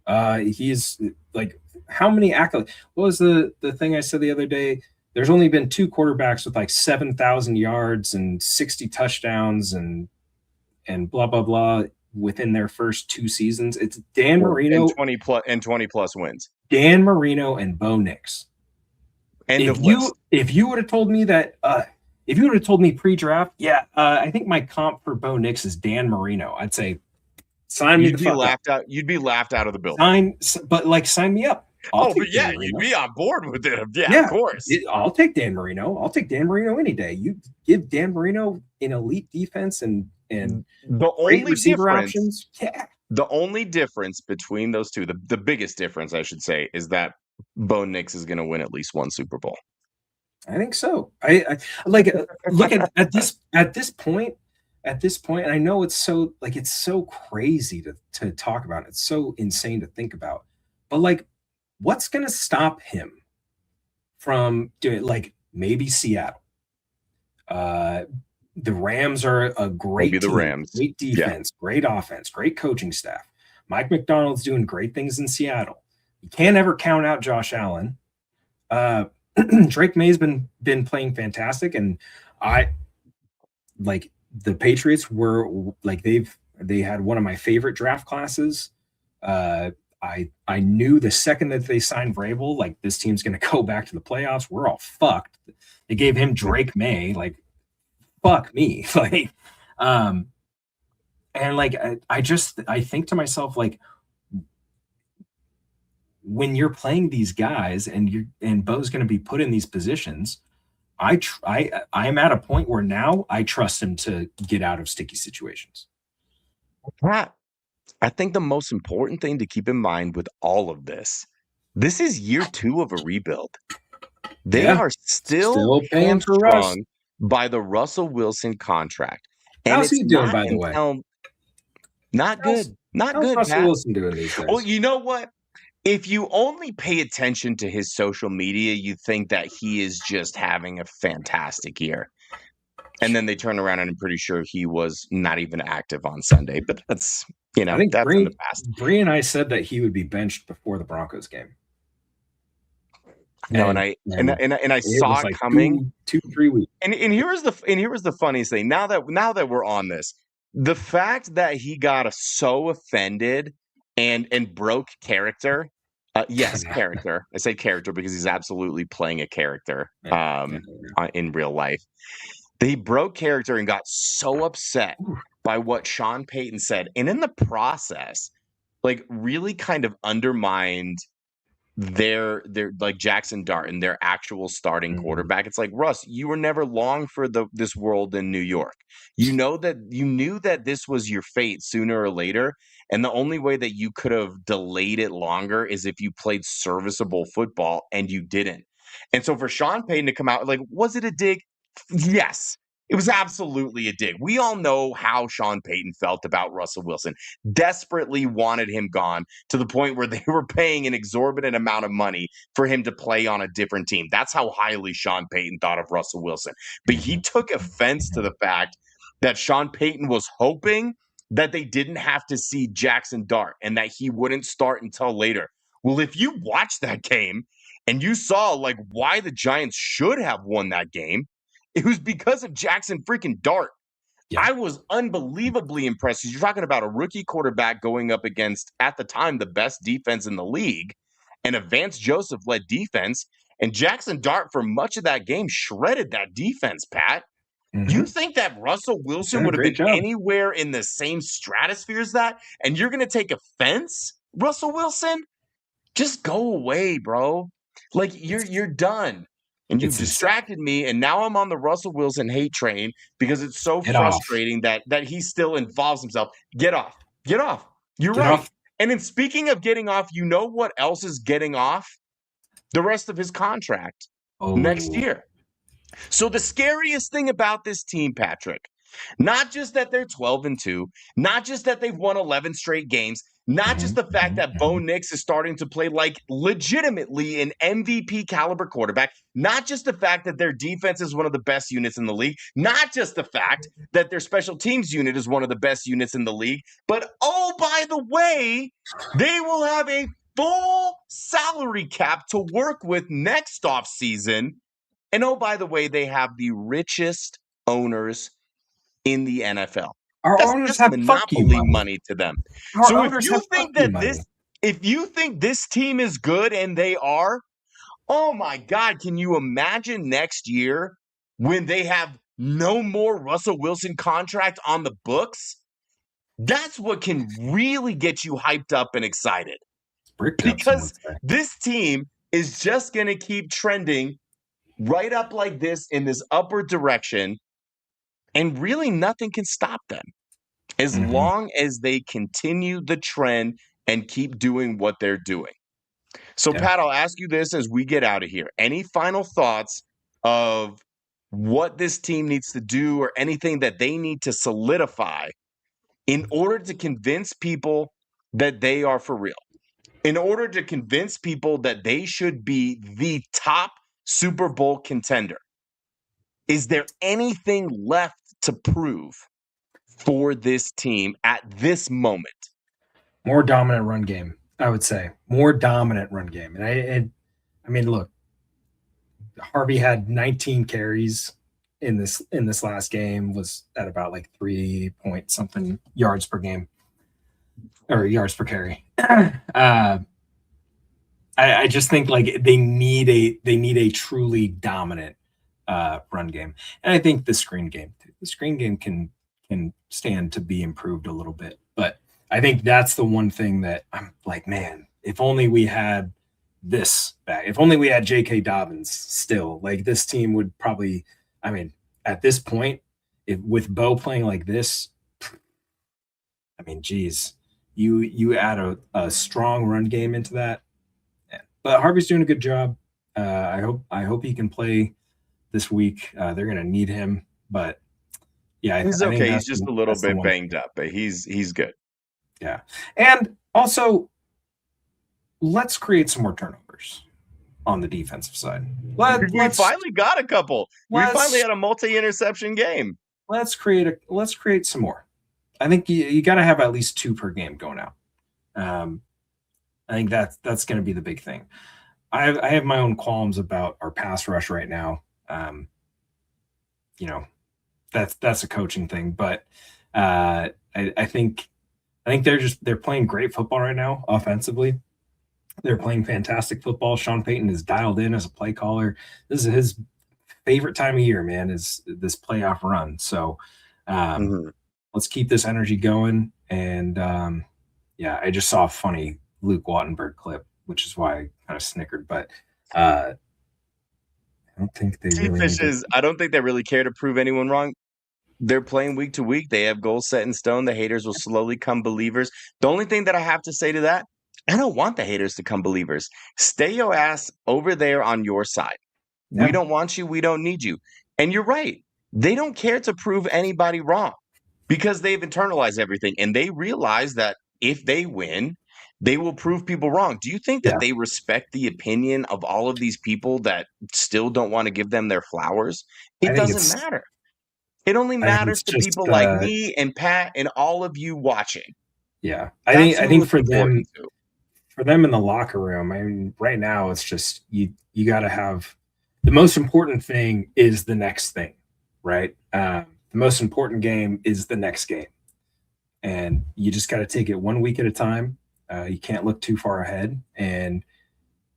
He's like, how many accolades? What was the thing I said the other day? There's only been 2 quarterbacks with like 7,000 yards and 60 touchdowns and blah blah blah within their first 2 seasons. It's Dan Marino and 20 plus wins. Dan Marino and Bo Nix. If you would have told me that, if you would have told me pre-draft, I think my comp for Bo Nix is Dan Marino. I'd say sign me the fuck up. You'd be laughed out of the building. Sign me up. You'd be on board with it. Yeah, of course. I'll take Dan Marino. I'll take Dan Marino any day. You give Dan Marino an elite defense and the great receiver options. Yeah. The only difference between those two, the biggest difference, I should say, is that Bo Nix is going to win at least one Super Bowl. I think so. I like look at this point. At this point, and I know it's so crazy to talk about. It's so insane to think about. But like, what's going to stop him from doing like maybe Seattle? The Rams are a great team, Rams. Great defense, great offense, great coaching staff. Mike McDonald's doing great things in Seattle. You can't ever count out Josh Allen. Drake May's been playing fantastic, and I like the Patriots were like they had one of my favorite draft classes. I knew the second that they signed Vrabel, like this team's going to go back to the playoffs. We're all fucked. They gave him Drake May, like fuck me, like, and like I think to myself, like, when you're playing these guys and Bo's going to be put in these positions, I'm at a point where now I trust him to get out of sticky situations. I think the most important thing to keep in mind with all of this is year 2 of a rebuild. They are still hamstrung by the Russell Wilson contract. And how's he doing, by the way? Not good. Not good. How's Russell Wilson doing these days? Well, you know what? If you only pay attention to his social media, you think that he is just having a fantastic year. And then they turn around and I'm pretty sure he was not even active on Sunday. But that's, I think that's in the past. Bree and I said that he would be benched before the Broncos game. No, and I saw it coming 2-3 weeks. And here was the funniest thing. Now that we're on this, the fact that he got so offended and broke character. Yes, character. I say character because he's absolutely playing a character in real life. He broke character and got so upset by what Sean Payton said, and in the process, like really kind of undermined their like Jackson Dart and their actual starting quarterback. It's like, Russ, you were never long for this world in New York. You knew that this was your fate sooner or later, and the only way that you could have delayed it longer is if you played serviceable football, and you didn't. And so for Sean Payton to come out, like, was it a dig? Yes. It was absolutely a dig. We all know how Sean Payton felt about Russell Wilson. Desperately wanted him gone to the point where they were paying an exorbitant amount of money for him to play on a different team. That's how highly Sean Payton thought of Russell Wilson. But he took offense to the fact that Sean Payton was hoping that they didn't have to see Jackson Dart and that he wouldn't start until later. Well, if you watched that game and you saw like why the Giants should have won that game, it was because of Jackson freaking Dart. Yeah. I was unbelievably impressed. You're talking about a rookie quarterback going up against, at the time, the best defense in the league, and a Vance Joseph-led defense. And Jackson Dart, for much of that game, shredded that defense, Pat. You Mhm. think that Russell He's Wilson doing a would have great been job. anywhere in the same stratosphere as that? And you're going to take offense, Russell Wilson? Just go away, bro. Like you're done. And you've It's insane. distracted me, and now I'm on the Russell Wilson hate train because it's so Get off. frustrating that he still involves himself. Get off. Get off. You're Get right. off. And then speaking of getting off, you know what else is getting off? The rest of his contract next Oh. year. So the scariest thing about this team, Patrick, not just that they're 12-2, not just that they've won 11 straight games, not just Mhm, the fact mhm, that Bo mhm. Nix is starting to play like legitimately an MVP caliber quarterback, not just the fact that their defense is one of the best units in the league, not just the fact that their special teams unit is one of the best units in the league, but oh, by the way, they will have a full salary cap to work with next offseason. And oh, by the way, they have the richest owners in the NFL. Our That's owners that's have fuck you monopoly money. money to them. Our So owners have fuck you money. if you think this team is good and they are, oh my God, can you imagine next year when they have no more Russell Wilson contract on the books? That's what can really get you hyped up and excited Bricked up, some would because say. this team is just going to keep trending right up like this in this upward direction, and really nothing can stop them as Mhm. long as they continue the trend and keep doing what they're doing. So, Yeah. Pat, I'll ask you this as we get out of here. Any final thoughts of what this team needs to do or anything that they need to solidify in order to convince people that they are for real? In order to convince people that they should be the top Super Bowl contender? Is there anything left to prove for this team at this moment? More dominant run game, I would say. More dominant run game. I mean, look, Harvey had 19 carries in this last game, was at about like 3 point something yards per game or yards per carry. I just think like they need a truly dominant run game, and I think the screen game can stand to be improved a little bit. But I think that's the one thing that I'm like, man, if only we had this back. If only we had J.K. Dobbins still. Like this team would probably. I mean, at this point, if with Bo playing like this, I mean, geez, you add a strong run game into that. Yeah. But Harvey's doing a good job. I hope he can play this week. They're going to need him, but yeah, He's I think okay. He's just a little that's the bit one. banged up, but he's good. Yeah, and also let's create some more turnovers on the defensive side. We finally got a couple. We let's finally had a multi-interception game. let's create some more. I think you got to have at least 2 per game going out. I think that's going to be the big thing. I have my own qualms about our pass rush right now. You know, that's a coaching thing, but I think they're playing great football right now offensively. They're playing fantastic football. Sean Payton is dialed in as a play caller. This is his favorite time of year, man, is this playoff run. So let's keep this energy going. And yeah, I just saw a funny Luke Wattenberg clip, which is why I kind of snickered. But I don't think they really need to. I don't think they really care to prove anyone wrong. They're playing week to week. They have goals set in stone. The haters will slowly come believers. The only thing that I have to say to that, I don't want the haters to come believers. Stay your ass over there on your side. Yeah. We don't want you. We don't need you. And you're right. They don't care to prove anybody wrong because they've internalized everything. And they realize that if they win, they will prove people wrong. Do you think that Yeah. they respect the opinion of all of these people that still don't want to give them their flowers? It doesn't matter. It only I think matters it's to just people like me and Pat and all of you watching. yeah. That's I who think it's for them important to. in the locker room, I mean, right now it's just you got to have the most important thing is the next thing, right? The most important game is the next game. And you just got to take it 1 week at a time. You can't look too far ahead. And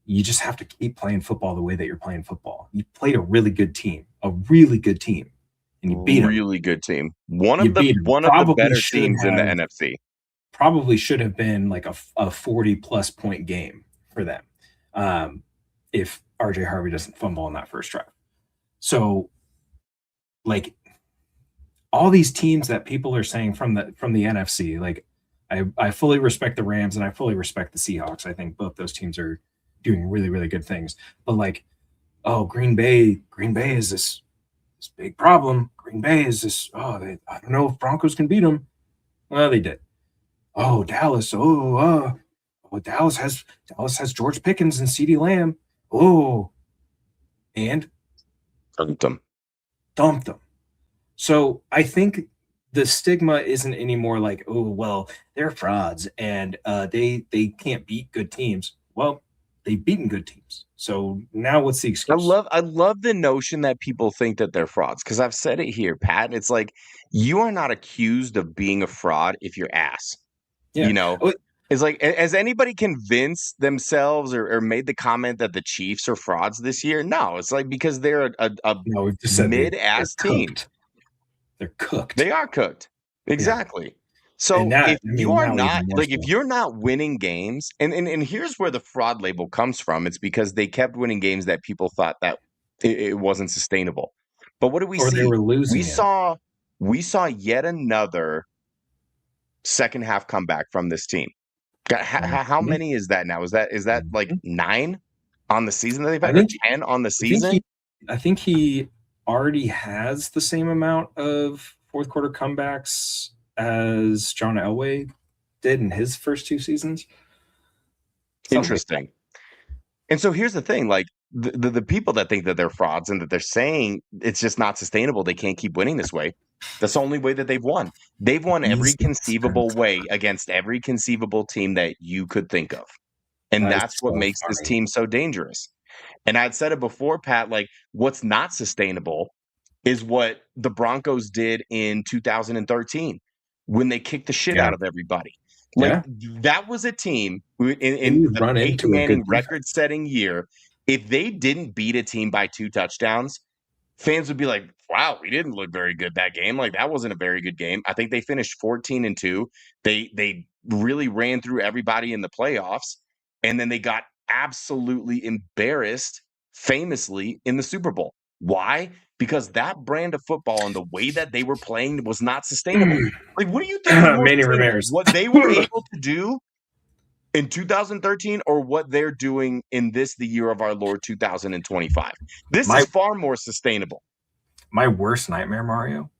you just have to keep playing football the way that you're playing football. You played a really good team, and you beat them. Really good team. One You of the beat 'em. one of the Probably better should teams in the have- NFC. Probably should have been like a 40-plus point game for them if RJ Harvey doesn't fumble on that first drive. So, like, all these teams that people are saying from the NFC, like, I fully respect the Rams and I fully respect the Seahawks. I think both those teams are doing really, really good things. But like, oh, Green Bay is this big problem. Green Bay is this. I don't know if Broncos can beat them. Well, they did. Oh, Dallas. Dallas has George Pickens and CeeDee Lamb. Oh, and dumped them. So I think the stigma isn't anymore like, oh, well, they're frauds and they can't beat good teams. Well, they've beaten good teams. So now what's the excuse? I love the notion that people think that they're frauds, because I've said it here, Pat. It's like, you are not accused of being a fraud if you're ass. Yeah. You know, it's like, has anybody convinced themselves or made the comment that the Chiefs are frauds this year? No, it's like, because they're a we've just said mid-ass team. Cooked. They're cooked. They are cooked. Exactly. Yeah. So if you're not winning games, and here's where the fraud label comes from. It's because they kept winning games that people thought that it wasn't sustainable. But what do we see? They were losing. We saw yet another second half comeback from this team. How many is that now? Is that like 9 on the season that they've had? Or 10 on the season? I think he already has the same amount of fourth quarter comebacks as John Elway did in his first 2 seasons. Interesting. And so here's the thing, like the people that think that they're frauds and that they're saying it's just not sustainable, they can't keep winning this way. That's the only way that they've won. They've won every conceivable way against every conceivable team that you could think of. And that's what makes this team so dangerous. And I'd said it before, Pat, like, what's not sustainable is what the Broncos did in 2013 when they kicked the shit out of everybody. Like, that was a team in the Peyton Manning record-setting year. If they didn't beat a team by 2 touchdowns, fans would be like, wow, we didn't look very good that game. Like, that wasn't a very good game. I think they finished 14-2. They really ran through everybody in the playoffs, and then they got absolutely embarrassed, famously, in the Super Bowl. Why? Because that brand of football and the way that they were playing was not sustainable. Like, what do you think? Manny Ramirez. What they were able to do in 2013 or what they're doing in the year of our Lord 2025? This is far more sustainable. My worst nightmare, Mario,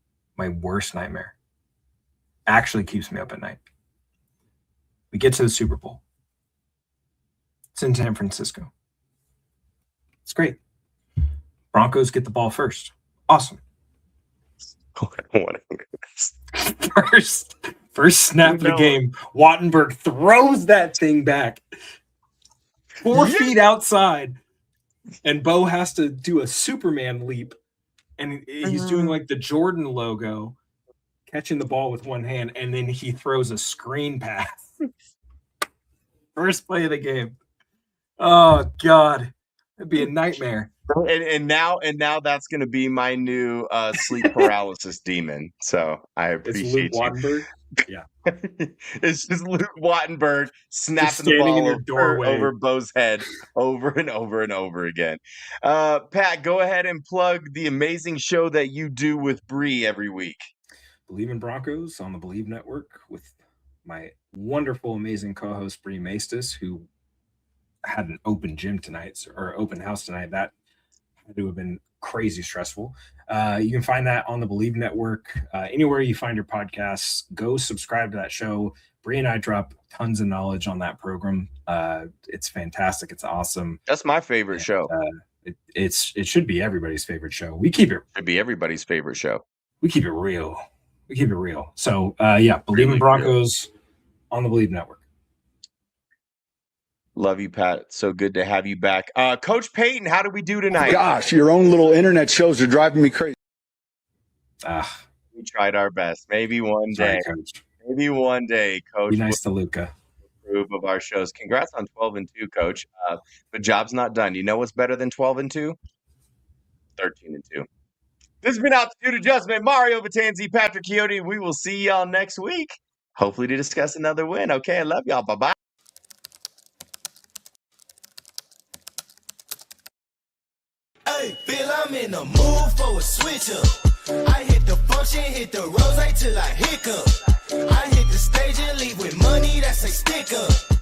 actually keeps me up at night. We get to the Super Bowl. It's in San Francisco. It's great. Broncos get the ball first. Awesome. First snap of the game, Wattenberg throws that thing back 4 feet outside, and Bo has to do a Superman leap, and he's doing like the Jordan logo, catching the ball with one hand, and then he throws a screen pass. First play of the game. Oh God, it'd be a nightmare. And now that's going to be my new sleep paralysis demon. So I appreciate it's Luke Wattenberg. Yeah, it's just Luke Wattenberg snapping the ball over Bo's head over and over and over again. Pat, go ahead and plug the amazing show that you do with Bree every week. Believe in Broncos on the Believe Network with my wonderful, amazing co-host Bree Maestas, who had an open gym tonight or open house tonight. That had to have been crazy stressful. You can find that on the Believe Network. Anywhere you find your podcasts, go subscribe to that show. Bree and I drop tons of knowledge on that program. It's fantastic. It's awesome. That's my favorite show. It should be everybody's favorite show. We keep it. Should be everybody's favorite show. We keep it real. So Believe in Broncos on the Believe Network. Love you, Pat. So good to have you back. Coach Payton, how do we do tonight? Gosh, your own little internet shows are driving me crazy. tried our best. Maybe one Sorry, day. Coach. Maybe one day, Coach. Be nice to Luca. Approve of our shows. Congrats on 12-2, Coach. The job's not done. You know what's better than 12-2? 13-2. This has been Altitude Adjustment. Mario Batanzi, Patrick Chiotti. We will see y'all next week. Hopefully to discuss another win. Okay, I love y'all. Bye-bye. Hey, feel I'm in the mood for a switch up. I hit the function, hit the rose till I hiccup. I hit the stage and leave with money that's a stick up.